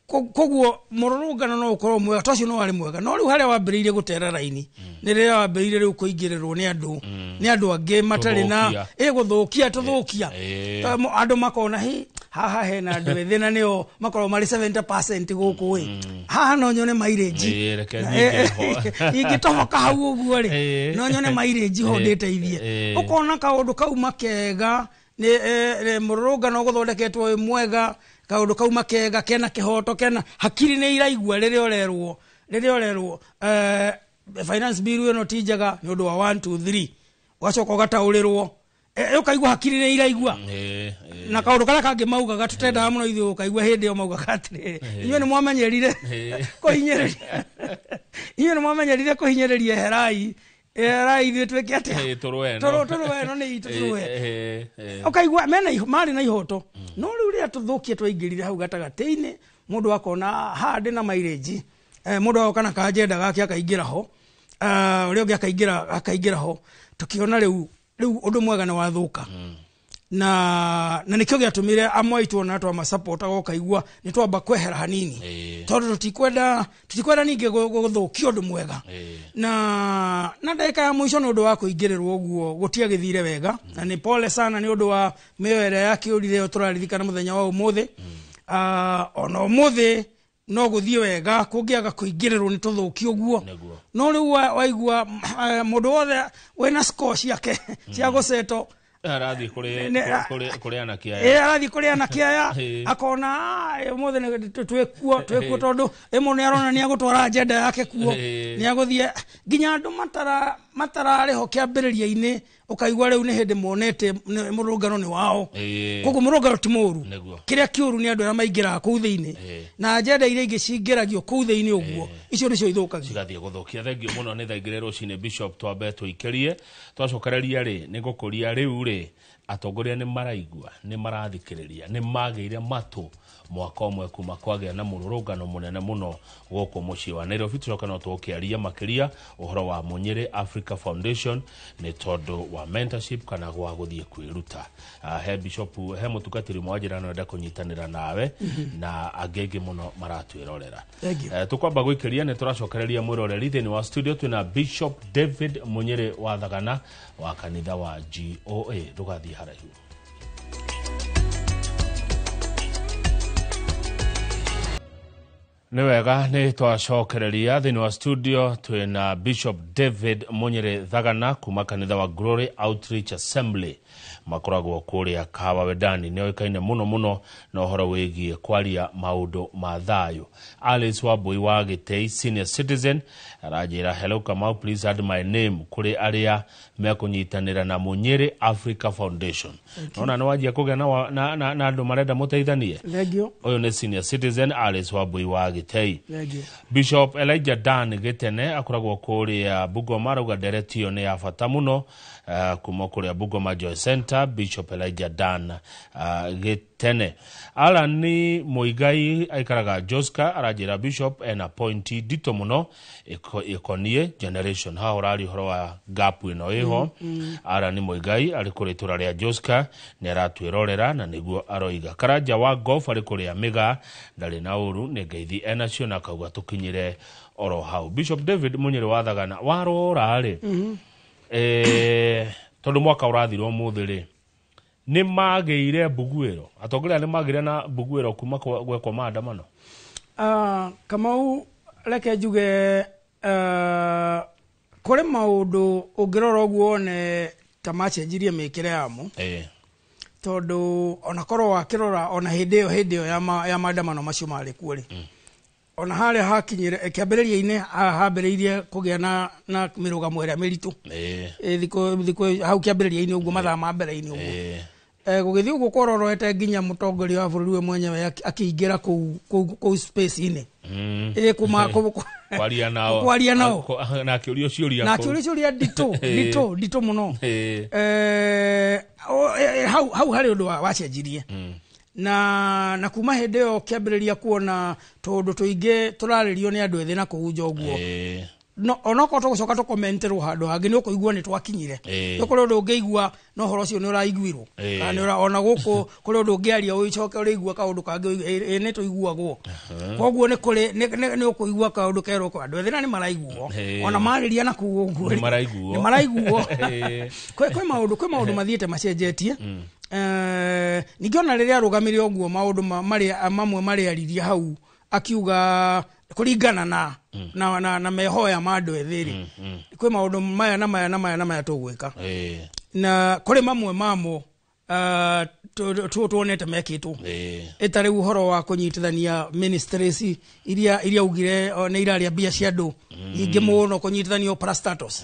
koguo må rå rå ngano no å korwo mwega to cio no warä mwega no rä u harä a wambä rä irie gå tera raini nä rä a wambä rä ire rä u kå ingä rä rwo nä andå angä matarä na gå thå kia tå thå kia andå makona haha hena andå ethä na nä o makorwo marä 70% gå kå haha no nyone mairĩnji ingä toboka hau å guo rä no nyone mairĩnji ho ndä teithie å kona kaå ndå kau makega må rå rå ngano gå thondeketwo wä mwega kaå ndå kau makega kena kä hoto kena hakiri nä iraigua rä rä a å rerwo finance bill ä no ti njega nä å ndå wa 1 2 3 ũgacoka ũgataå rä rwo ũkaigua hakiri nä iraigua na kaå ndå karä a kangä maugaga tå tendaga må no ithuä å kaigua hä ndä ä yo maugaga atä inyuä nä mwamenyerire kå hinyä rä ria herai ithuä twä ke atä tå rå eno nä itå tå rå å kaigua marä na ihoto no rä u rä a tå thå kie twaingä rire hau gatagatä-inä må ndå akona handä na mairĩnji må ndå agoka na kanjenda gake akaingä ra ho å rä a å ngä akaingä ra ho tå kä ona rä u å ndå mwega nä wathå ka na nä kä o gä atå mä re amwe aitå ona twamacapotaga å kaigua nä twamba kwehera hanini tondå tå tikwenda ningä gå thå kia å ndå mwega na ndagä ya må ico nä å ndå wa kå ingä rä rwo å guo gå tiagä thire wega na nä pole sana nä å ndå wa mä yo ä rä a yakä å rire tå raririkana må thenya wa å må thä ona å må thä no gå thiä wega kå ngä aga kå ingä rä rwo nä tå thå ki å guo no rä u waigua må ndå wothe wä na score ciake cia gå ceto arathiä kå rä ana kä aya akona må thä twä kuo tondå ä må nä arona nä agå twara njenda yake kuo nä agå thiä nginya andå matararä ho kä ambä rä ria-inä å kaigua rä u nä hä ndä monete må rå ngano nä wao koguo må rå ngano ti må ru kä rä a kä å ru nä andå arä a maingä raga kå u thä inä na njenda iria ingä cingä ragio kå u thä inä å guo icio nä cio ithå kagia cigathiä gå thå kia thengio må no nä thaingä rä rå cinä Bishop twambe tå ikä rie twacokereria rä nä gå kå ria rä u rä atongoria nä maraigua nä marathikä rä ria nä magä ire matå mwaka ũmwe kuma kwagĩa na mũrũrũngano mũnene mũno gũkũ mũciĩ wa Nairobi. Tũcoka no tũkĩaria makĩria ũhoro wa Munyiri Africa Foundation nĩ tondũ wa mentorship kana gwa gũthiĩ kwĩruta. He Bishop he mũtungatĩri mwa njĩra no enda kũnyitanĩra nawe na angĩ mũno maratwĩrorera. Tũkwamba gwĩkĩria nĩ tũracokereria mwĩroreri thĩinĩ wa studio twĩna Bishop David Munyiri wa Thagana wa kanitha wa GOA. Ndũgathiĩ haraihu. Nĩ wega nĩ twacokereria thĩinĩ wa studio twĩna Bishop David Munyere Thagana kuma kanitha wa Glory Outreach Assembly makoragwo kũrĩa Kawawedani. Nĩ oĩkaine mũno na ũhoro wĩgiĩ kwaria maũndũ ma thayũ. Alice Wambui wa Gĩtĩi senior citizen arajĩra hello Kamau, please add my name kũrĩ arĩa mekũnyitanĩra na Munyere Africa Foundation. Nona nĩ wanjia kũgĩa na andũ marenda mũteithanie. Ũyũ nĩ senior citizen Alice Wambui wa Gĩtĩi. Bishop Elijah Dan Gĩtene akoragwo kũrĩa Bungoma, rauga nderetio nĩ ya bata mũno kuma kũrĩa Bungoma Joy Center. Bishop Elijah Dan Gĩtene. Alan Muigai aikaraga Joska arajĩra Bishop en appointee dito mũno ikonie generation ha urari horo wa gap ino iho. Alan Muigai ari kũrĩa itũra rĩa Joska nĩ aratwĩrorera na nĩguo aroiga. Karanja wa Golf ari kũrĩa Miga ndarĩ na ũru nĩ ngeithi enacio na kauga tũkinyire oro hau. Bishop David Munyere wa Thagana warora rĩ tondu mwaka ũrathirwo mũthĩ rĩ nĩ magĩire Mbuguĩro, atongoria nĩ magĩire na Mbuguĩro kuma gwekwo maandamano. Kamau reke njuge kũrĩ maũndũ ũngĩrora ũguo one ta macenjirie mĩkĩre yamo tondu ona korwo wakĩrora ona hĩndĩ ĩyo ya maandamano macio marĩ kuo rĩ ona harĩa hakinyire kĩambĩrĩria-inĩ hambĩrĩirie kũgĩa na mĩrũgamo ĩrĩa mĩritũ thikũ hau kĩambĩrĩria-inĩ ũguo mathaa ma mbere-inĩ ũguo gũgĩthiĩ ũguo kũrorete nginya mũtongoria wa bũrũri we mwenyewe akĩingĩra kũu space-inĩ kwaria nao na akĩũrio ciũria nditũ mũno. Hau harĩ ũndũ wacenjirie na kuma hĩndĩ ĩyo kĩambĩrĩria kuona tondũ tũingĩ tũrarĩrio nĩ andũ ethĩ na kũhunja ũguo onokorwo tũgũcoka tũkomenterwo handũ hangĩ nĩ ũkũigua nĩ twakinyire nĩ kũrĩ ũndũ ũngĩigua no ũhoro ũcio nĩ ũraiguirwo ona gũkũ kũrĩ ũndũ ũngĩaria ũicoke ũrĩigua kaũndũ kangĩ nĩ tũiguagwo koguo nĩ ũkũigua kaũndũ kerwo kwa andũ ethĩ na nĩ maraiguo ona marĩria na kuo ũguo nĩ maraiguo kwĩ maũndũ mathiĩte macenjetie. Ningĩ ona rĩrĩa arũgamire ũguo maũndũ mamwe marĩaririe hau akiuga kũringana na mehoya ma andũ ethĩ rĩ kwĩ maũndũ maya tũgwĩka na kũrĩ mamwe mamo tuonete mekĩtwo ĩtarĩ ũhoro wa kũnyitithania ministries iria ugire nĩ irarĩa mbia cia andũ ingĩ mũno kũnyitithania parastatus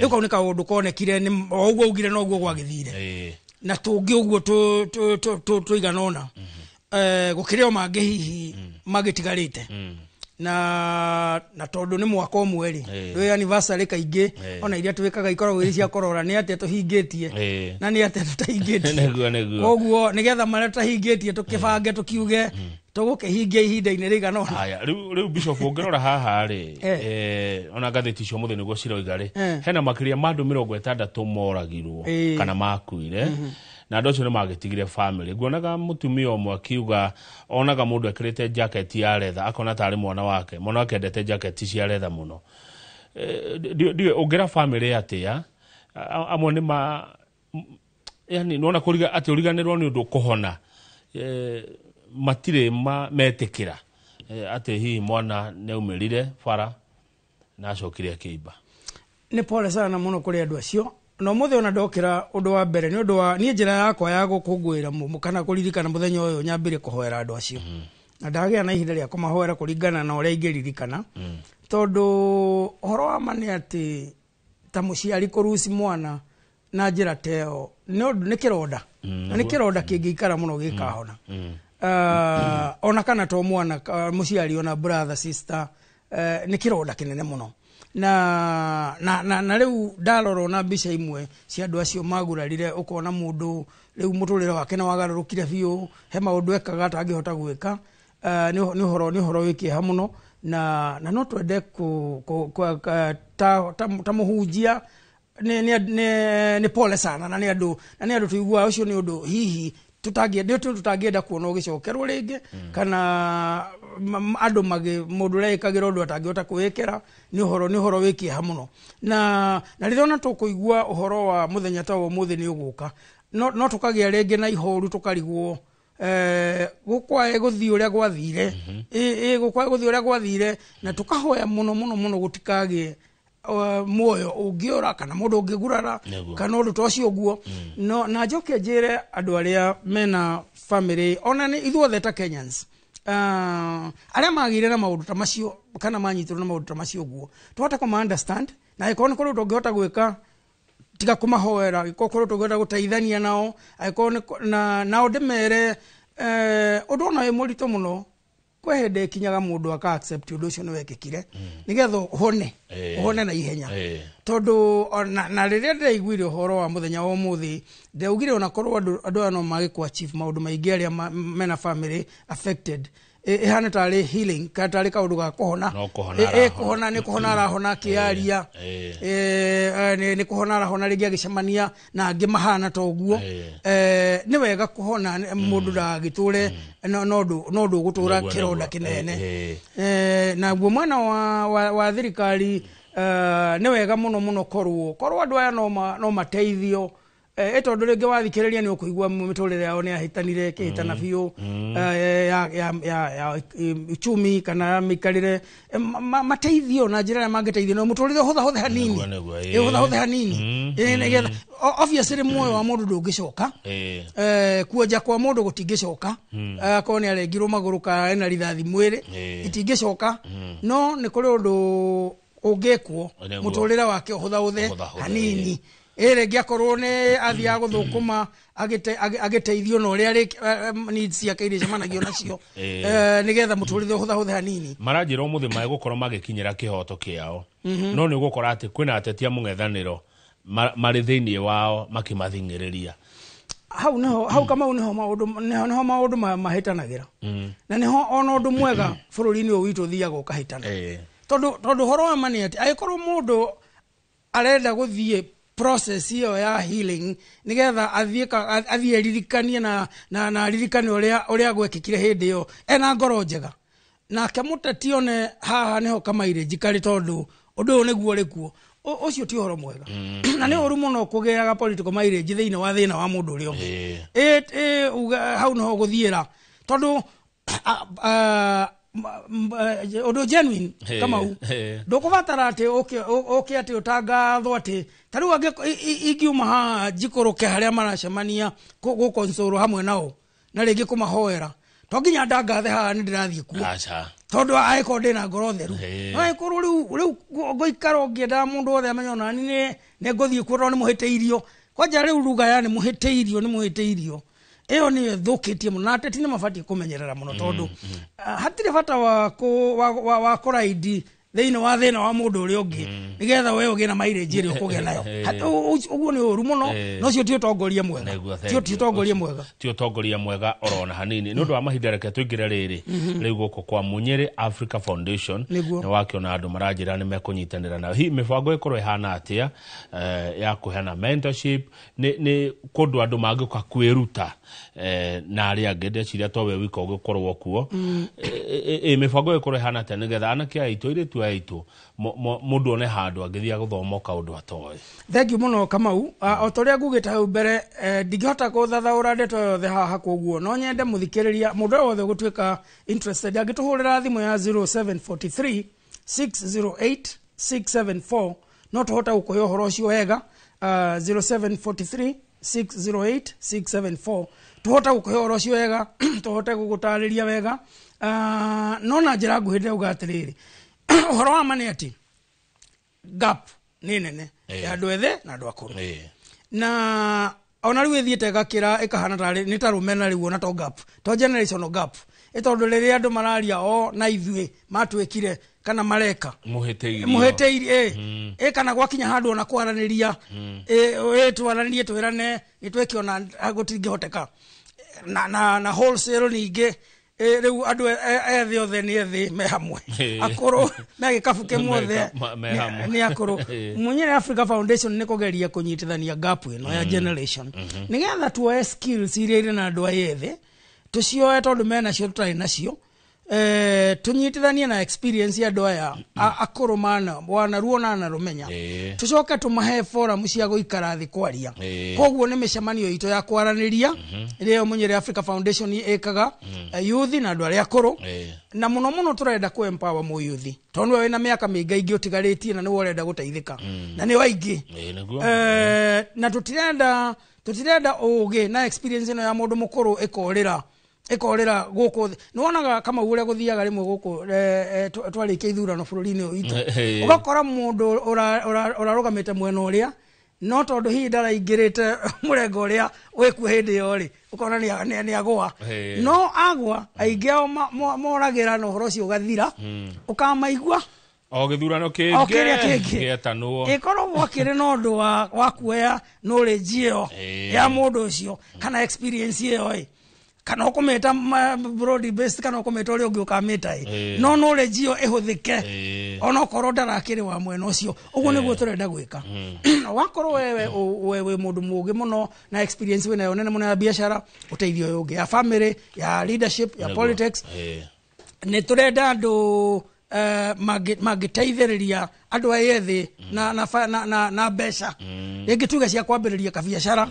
rĩu kau nĩ kaũndũ konekire o ũguo ugire no ũguo gwagĩthire na tũngĩ ũguo tũiganona gũkĩrĩ o mangĩ hihi magĩtigarĩte na tondũ nĩ mwaka ũmwe rĩ rĩ anniversary kaingĩ ona iria twĩkaga ikoragwo irĩ cia korora nĩ atĩa tũhingĩtie na nĩ atĩa tũtahingĩtie koguo nĩgetha marĩa tũtahingĩtie tũkĩbange tũkiuge tũgũkĩhingia ihinda-inĩ rĩigana ona. Rĩu Bishop ũngĩrora haha rĩ ona ngathĩti icio mũthĩ nĩguo ciroiga rĩ hena makĩria ma andũ 60 moragirwo kana makuire na andũ acio nĩ magĩtigire family. Nguonaga mũtumia ũmwe akiuga onaga mũndũ ekĩrĩte jacket ya leather akona tarĩ mwana wake endete jacket cia leather mũno. Ũngĩra family atĩa amwe nĩ yani nona kũriga atĩ ũriganĩrwo nĩ ũndũ kũhona matirĩ metĩkĩra atĩ hihi mwana nĩ aumĩrire bara na acokire akĩimba. Nĩ pole sana mũno kũrĩ andũ acio no mũthĩ ona ndokĩra ũndũ wa mbere nĩ ũndũ wa niĩ njĩra yakwa ya gũkũngũĩra kana kũririkana mũthenya ũyũ nyambĩrĩe kũhoera andũ acio na ndagĩa na ihinda rĩa kũmahoera kũringana na ũrĩa ingĩririkana tondũ ũhoro wa ma nĩ atĩ ta mũciari kũruci mwana na njĩra teo nĩ kĩronda na nĩ kĩronda kĩngĩikara mũno gĩkahona ona kana to mwana mũciari ona brother sister nĩ kĩronda kĩnene mũno na rĩu ndarora na mbica imwe cia andũ acio magurarire ũkona mũndũ rĩu mũtũrĩre wake nĩ wagarũrũkire biũ he maũndũ ekaga atangĩhota gwĩka nĩ ũhoro wĩkĩeha mũno na no twende ta mũhunjia nĩ pole sana na nĩ andũ tuiguaga ũcio nĩ ũndũ hihi tutangĩenda kuona ũgĩcokerwo rĩngĩ kana andũ mũndũ ũrĩa ĩkagĩra ũndũ atangĩhota kwĩĩkĩra nĩ ũhoro wĩkĩeha mũno na rĩrĩa ona tũkũigua ũhoro wa mũthenya ta ũmũthĩ nĩ ũgũka no tũkagĩa rĩngĩ na ihoru tũkarigwo gukwae guthii uria gwathire gukwae guthii uria gwathire na tukahoya muno gutikagie muoyo ungiora kana mundu ungigurara kana undu tocio guo no na njoke njire andu aria mena family ona ni ithuothe ta Kenyans aria magire na maundu ta macio kana manyitirwo na maundu ta macio guo tuhota kuma understand na ikoni kuri tungihota gwika tiga kumahoera ikokoro tugenda guteithania nao aikone na ndemere undu ona we murito muno kwehende kinyaga mundu aka accept undu ucio ni wekikire nigetho hone na ihenya tondu na riria ndaiguire horo wa muthenya wa muthi ndaugire ona korwo andu no magikwa chief maundu maingi aria mena family affected ihana tari healing katari kaundu ga kuhona kuhona ni kuhona arahona kiaria ni kuhona arahona ringi agicemania na angi mahana toguo ni wega kuhona mundu ndagiture no ndu gutura kironda kinene na guo mwana wa thirikari ni wega muno korwo andu aya no mateithio tondu ringi wathikiriria ni ukuigua miturire yao ni ahitanire kihitana biu ya uchumi kana mikarire mateithio na njira ya mangeteithio no muturire hutha hanini nigetha obviously muoyo wa mundu ndungicoka kuoja kwa mundu gutingicoka akoni arengirwo maguru ka ena rithathi mwiri itingicoka no ni kuri undu ungekwo muturire wake hutha hanini ngiakorwo ni athia guthukuma agiteithio no ria needs yake iria cemanagio nacio nigetha muturire hutha hanini maranjira umuthi mae gukorwo magikinyira kihoto kiao no ni gukora ati kwina atetia mung'ethaniro mari thiini wao makimathingiriria hau kama uniho maundu mahitanagira na niho ona undu mwega bururi-ini uyu witu thiaga ukahitana tondu horo wa mani ati aikorwo mundu arenda guthie process hiyo ya healing nigetha athie ririkanie na ririkane uria gwekikire hindi yo ena ngoro njega na kamutati one haha niho kama ire njikari tondu undu uyu niguo rikuo ucio ti horo mwega na ni uru muno kugeaga political mileage thiini wa thina wa mundu uri ungi hau no guthiira tondu undu genuine kama u ndukubatara ati okay ati utangathwo ati tariu ingiuma ha jikuruke haria maracemania gukonsoro hamwe nao na ringi kumahoera to nginya ndangathe haha ni ndirathie ku tondu aiko ndina ngoro theru aiko riu ngoikara ngienda mundu othe amenyona ni nguthie ku ni muhiteirio kwanja riu ruga ya ni muhiteirio iyo ni thukitie muno na ateti ni mabati kumenyerera muno tondu hatire bata wa kuraidi thiini wa thina wa mundu uri ungi nigetha we ugie na mileage iri ukugia nayo uguo ni uru muno no cio ti utongoria mwega ti utongoria mwega orona hanini nundu wa mahinda reke tuingire riri riu guko kwa Munyiri Africa Foundation ni wakiona andu maranjira ni mekunyitanira na hi mibango ikorwo ihana atia ya kuhana mentorship ni kundu andu mangikuka kwiruta na aria angi ndeciria towe wiko gukorwo kuo mibango ikorwo ihana atia nigetha anake aitu ire tu aitu mundu one handu angithia guthoma kaundu atoe. Thank you muno Kamau. Otoria ngugite hau mbere ndingihota guthathaura ndeto yothe haha koguo no nyende muthikiriria mundu wothe gutwika interested angituhurira thimu ya 0743 608 674 no tuhota gukoya horo ucio wega 0743 608 674 tuhota gukoya horo ucio wega tuhote gugutariria wega no na njira nguhinde ugatiriri horo wa mani ati gap ni nene ya andu ethe na andu akuru na ona riu ethiete gakira ikahana tari ni tarumena riu ona to gap to generational gap itondu riria andu mararia na ithue matwekire kana mareka muheteiri kana gwakinya handu ona kwaraniria twaranirie twirane nitwekiona gutingihoteka na wholesale ninge riu andu ethe othe ni ethi me hamwe akuru na gikabu kimwe ni akuru Munyiri Africa Foundation ni kugeria kunyitithania gap ino ya generation nigetha tuoe skills iria iri na andu ethe tucioe tondu mena cio tutari nacio tunyitithanie na experience ya doya akoromana wana ruona na rumenya tucoke tumahe forum cia guikara thi kwaria koguo ni micemanio ito ya kwaraniria rio Munyere Africa Foundation ekaga youth na andu aria akoro na muno turenda ku empower mu youth tondu we na miaka mingi utigaritie na ni urenda guteithika na ni waingi na tutirenda uge na experience ino ya mundu mukuru ekorera guko niwonaga kama uria guthiaga rimwe guko twarikia ithurano bururi-ini uitu ugakora mundu urarugamite mwena uria no tondu hi ndaraingirite murengo uria weku hindi yo ri ukona ni agwa no agwa aingi ao moragira no horo cio gathira ukamaigua o githurano kingi getanwo ikoro wakire no ndu wa kuoya knowledge iyo ya mundu ucio kana experience iyo kana ukometa broad based kana ukometa uri ungi ukameta no knowledge iyo ehuthike ona korwo ndarakiri wa mwena ucio uguo niguo turenda gwika wakorwo wewe mundu mugi muno na experience wina yo nene muno ya biashara uteithio ungi ya family ya leadership ya politics ne turenda andu magiteithiriria andu ayethi na besha ringi tuge cia kwambiriria kabiashara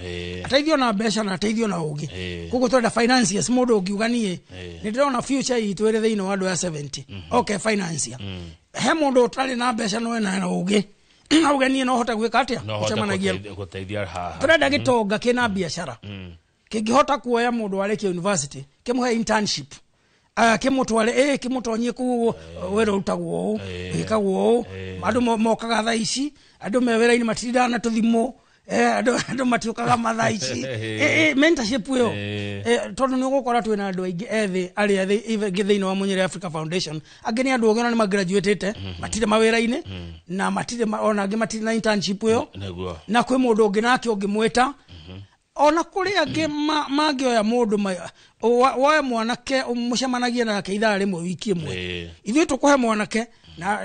ateithio na besha na ateithio na ugi kuko twenda finances mundu ungiuganie ni ndirona future itu iri thiini wa andu ya 70 okay financial he mundu utari na besha no na ugi auganie no hota gwika atia kucemanagia guteithia haha turenda gitonga kina biashara kingihota kuoya mundu areke university kimuhe internship kimutwale kimutonyie ku wero utagwo ikagwo andu mokaga tha ici andu mewera-ini matirindana tuthimo andu matiukaga matha ici mentorship yo tondu ni gukora twina andu aingi ethi aria thiini wa Munyere Africa Foundation angeni andu ogena ni magraduatete matire mawera-ini na matire ona angi matire na internship yo na kwi mundu ungi nake ungimweta ona kuri angi mangioya mundu woe mwanake mucemanagia nake ithaa rimwe wiki imwe ithuĩ tukuhe mwanake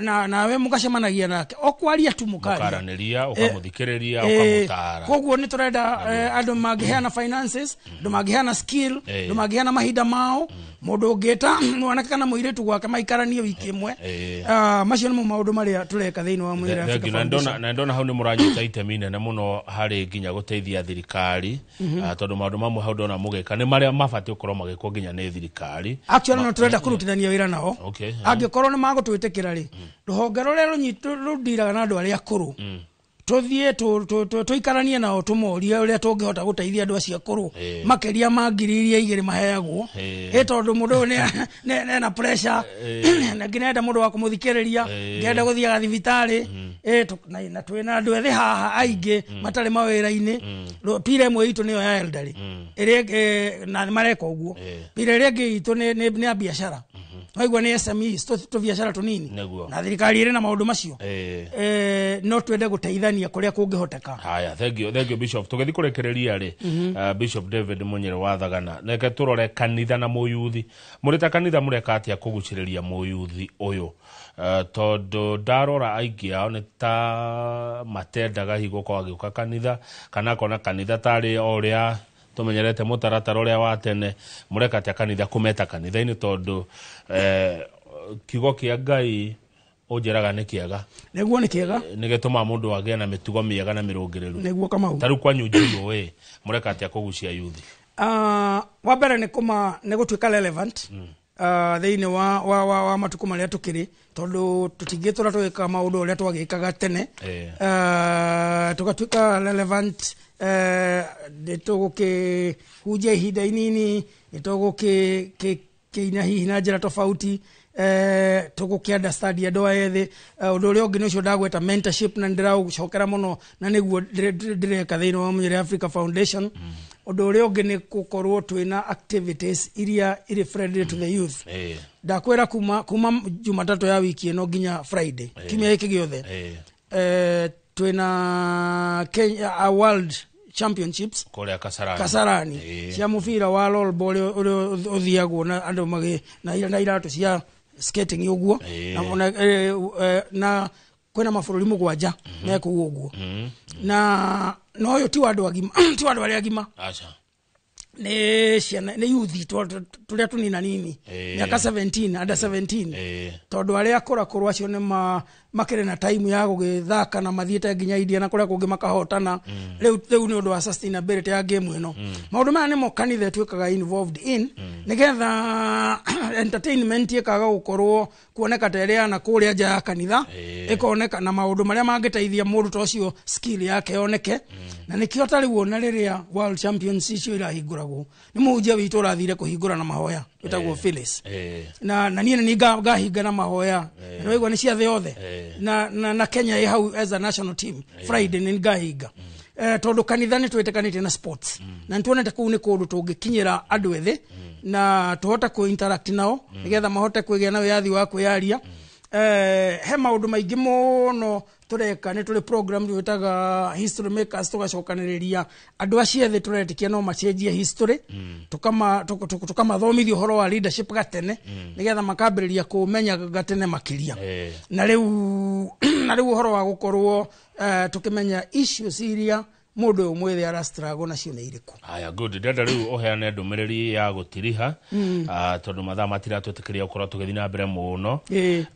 na we mugacemanagia nake okwaria tu mukaraniria ukamuthikiriria ukamutara koguo ni turenda andu mangiheana finances andu mangiheana skill andu mangiheana mahinda mao mundu ungita mwanake kana muiritu gwake maikaranie wiki imwe macio nimo maundu maria tureka thiini wa Munyere Africa Foundation na ndona hau ni muranyita itemi inene muno hari nginya guteithia thirikari tondu maundu mamwe hau ndona mugeka ni maria mabati ukorwo magikwo nginya ni thirikari actually no turenda kurutithania wira nao angikorwo ni magutwitikira ri ruhonge ruria rundiraga na andu aria akuru tuthie tuikaranie nao tumorie uria tungihota guteithia andu acio akuru makeria mangiriria igiri maheagwo tondu mundu na pressure na nginenda mundu wa kumuthikiriria ngenda guthiaga thibitari na twina andu ethi haha aingi matari mawira-ini pire imwe itu niyo ya elderly iri na mareka uguo pire ringi itu ni ya biashara waigua ni SMEs tu biashara tunini na thirikari iri na maundu macio no twende guteithania kuria kungihoteka haya thank you Bishop tugethi kurekereria ri Bishop David Munyere wa Thagana neke turore kanitha na muyuthi murita kanitha mureka atia kuguciriria muyuthi uyu tondu ndarora aingi ao ni ta matendaga higo kwa giuka kanitha kana kona kanitha tari oria tumenyerete mutaratara uria wa tene mureka atia kanitha kumeta kanitha-ini tondu kiugo kia Ngai ujeraga ni kiega neguo ni kiega nigetuma mundu agie na mitugo miega na mirungiriru neguo kama u taru kwa nyuju we mureka atia kugucia yuthi wa mbere ni gutwika relevant thiini wa matuko maria tukiri tondu tutingitura twika maundu uria twagikaga tene tugatwika relevant nituguki hujia ihinda inini nituguki ina hihi na njira tofauti tuguki understand andu ayethi undu uria ungi nicio ndagweta mentorship na ndiraucokera muno na niguo ndireka thiini wa Munyere Africa Foundation undu uria ungi ni gukorwo twina activities iria iri friendly to the youth ndakwira kuma Jumatatu ya wiki ino nginya Friday kimya iki giothe twina Kenya World Championships kuria Kasarani cia mufira wa rollball uthiagwo na andu magi na iratu cia skating uguo na kwena mabũrũri mũgwanja meko uguo na no yo ti wandu agima ti wandu ari agima acha nĩ youth tũrĩa tũnina nini miaka 17 under 17 tondũ arĩa akũrakũrũ acio nĩ makĩrĩ na time ya gũgĩthaka na mathiĩte nginya India na kũrĩa kũngĩ makahotana rĩu nĩ ũndũ wa sustainability ya game ĩno maũndũ maya nĩmo kanitha twĩkaga involved in nĩgetha entertainment ĩkaga gũkorwo kuoneka ta ĩrĩa na kũrĩa nja ya kanitha ĩkoneka na maũndũ marĩa mangĩteithia mũndũ ta ũcio skill yake yoneke na nĩkĩo tarĩ wona rĩrĩa World Champions icio irahingũragwo nĩ mũhunjia witũ ũrathire kũhingũra na mahoya wĩtagwo Phyllis na niĩ nĩ ngahinga na mahoya na waigua nĩ cia thĩ yothe na Kenya ĩ hau as a national team Friday nĩ ngahinga tondũ kanitha nĩ twĩtĩkanĩtie na sports na nĩtuonete kũu nĩ kũndũ tũngĩkinyĩra andũ ethĩ na tũhote ku interact nao nĩgetha mahote kwĩgĩa na wĩyathi wa kwĩyaria he maũndũ maingĩ mũno tureka nĩ tũrĩ program twĩtaga history makers tũgacokanĩrĩria andũ acio ethĩ tũretĩkia no macenjie history tukamathomithia ũhoro wa leadership gatene nĩgetha makambĩrĩria kũmenya gatene makĩria na rĩu ũhoro wa gũkorwo tukimenya issues iria mũndũ ũmwe arastruggle nacio nĩ irĩkũ. Aya good ndenda rĩu ũheane ndũmĩrĩri ya gũtiriha tondũ mathaa matiratwĩtĩkĩria gũkorwo tũgĩthiĩ na mbere mũno.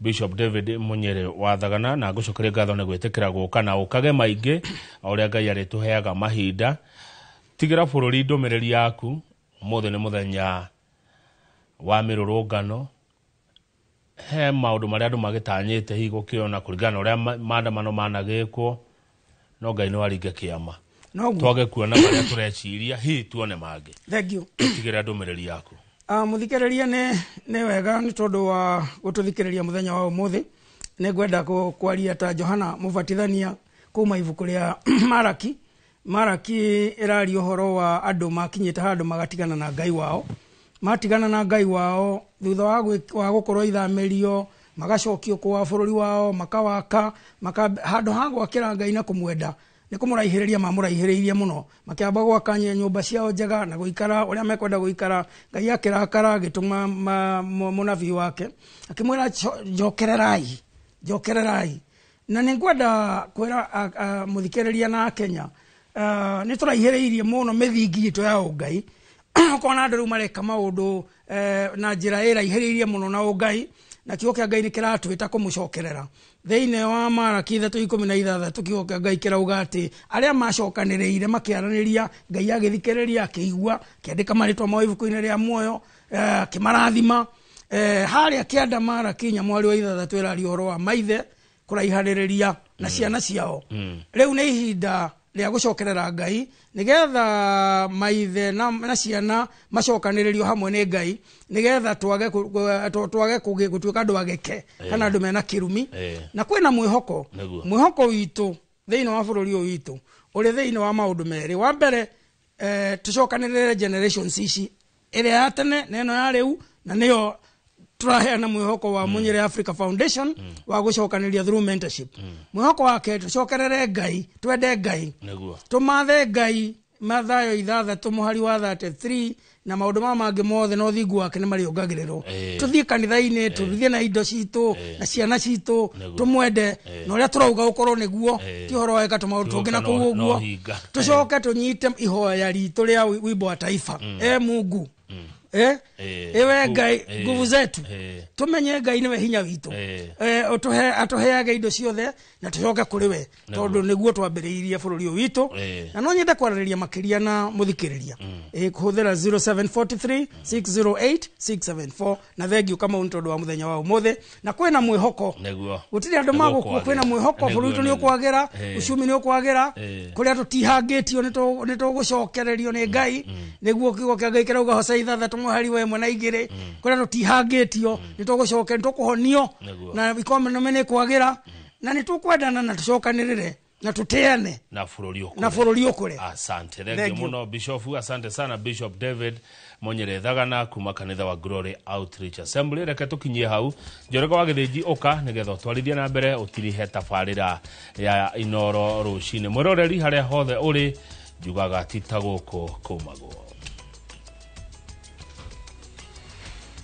Bishop David Munyere wathagana na ngũcokeria ngatho nĩ gwĩtĩkĩra gũka na ũkage maingĩ ũrĩa Ngai arĩtũheaga mahinda. Tigĩra bũrũri ndũmĩrĩri yaku mũthĩ nĩ mũthenya wa mĩrũrũngano he maũndũ marĩa andũ magĩtanyĩte hihi gũkĩona kũringana ũrĩa maandamano managĩkwo no Ngai no aringe kĩama twage kuona marĩa tũreciria hihi tuone mangĩ. Thank you. Tigĩra ndũmĩrĩri yaku. Mũthikĩrĩria nĩ wega nĩ tondũ wa gũtũthikĩrĩria mũthenya wa ũmũthĩ nĩ ngwenda kwaria ta Johana Mũbatithania kuma ibuku rĩa Maraki ĩrari ũhoro wa andũ makinyĩte handũ magatigana na Ngai wao matigana na Ngai wao thutha wa gũkorwo ithamĩrio magacokio kwa bũrũri wao makawaka handũ ha gwakĩra Ngai na kũmwenda nĩ kũmũraihĩrĩria mamũraihĩrĩirie mũno makĩamba gwaka nyũmba ciao njega na gũikara ũrĩa mekwenda gũikara Ngai akĩrakara agĩtũma mũnabii wake akĩmwĩra njokererai na nĩ ngwenda kwĩra mũthikĩrĩria na Kenya nĩ tũraihĩrĩirie mũno mĩthingi itũ ya ũngai ũkona andũ rĩu mareka maũndũ na njĩra ĩraihĩrĩirie mũno na ũngai na kiugo kĩa Ngai nĩ kĩratwĩta kũmũcokerera thĩinĩ wa Maraki 3:16 kiugo kĩa Ngai kĩrauga atĩ arĩa macokanĩrĩire makĩaranĩria Ngai agĩthikĩrĩria akĩigua kĩandĩka marĩtwa ma ibuku-inĩ rĩa muoyo kĩmarathima harĩa kĩanda Maraki nyamwari wa 3 ĩrari ũhoro wa maithe kũraihanĩrĩria na ciana ciao rĩu nĩ ihinda rĩa gũcokerera Ngai nĩgetha maithe na ciana macokanĩrĩrio hamwe nĩ Ngai nĩgetha twage gũtuĩka andũ ageke kana andũ mena kĩrumi na kwĩna mwĩhoko witũ thĩinĩ wa bũrũri ũyũ witũ ũrĩ thĩinĩ wa maũndũ merĩ wa mbere tũcokanĩrĩre generations ici ĩrĩa ya tene na ĩno ya rĩu na nĩyo turaheana mwĩhoko wa Munyere Africa Foundation wa gũcokanĩrĩria through mentorship mwĩhoko wake tũcokerere Ngai twende Ngai tũmathe Ngai mathayo 6 mũhari wa 33 na maũndũ mangĩ mothe no thingu wake nĩ mariongagĩrĩrwo tuthiĩ kanitha-inĩ tũthiĩ na indo citũ na ciana citũ tũmwende na ũrĩa tũrauga ũkorwo nĩguo ti ũhoro wa ĩka tũmaũndũ tũngĩ na kũu ũguo tũcoke tũnyite ihoya ritũ rĩa wimbo wa taifa Mungu ewe Ngai nguvu zetu tumenye Ngai niwe hinya witũ atuheage indo ciothe na tucoke kũrĩ we tondũ nĩguo twambĩrĩirie bũrũri ũyũ witũ na no nyende kwarĩrĩria makĩria na mũthikĩrĩria kũhũthĩra 0743608674 na thengiũ kama tondũ wa mũthenya wa ũmũthĩ na kwĩna mwĩhoko gũtirĩ andũ magũkua kwĩna mwĩhoko bũrũri witũ nĩ ũkwagĩra uchumi nĩ ũkwagĩra kũrĩa tũtihangĩtio nĩ tũgũcokererio nĩ Ngai nĩguo kiugo kĩa Ngai kĩrauga Hosea 3 mũhari wa 1 na 2 kũrĩa tũtihangĩtio nĩ tũgũcoka nĩ tũkũhonio na ikonomi nĩ kwagĩra na nĩ tũkwendana na tũcokanĩrĩre na tũteane na bũrũri ũkũre. Asante thengiũ mũno Bishop, asante sana Bishop David Munyere thagana kuma kanitha wa Glory Outreach Assembly. Reke tũkinyie hau Njoroge wa Gĩthĩnji ũka nĩgetha twarithia na mbere ũtirihe tabarĩra ya Inoro rũcinĩ mwĩroreri harĩa hothe ũrĩ njugaga ti ta gũkũ kũmagwo.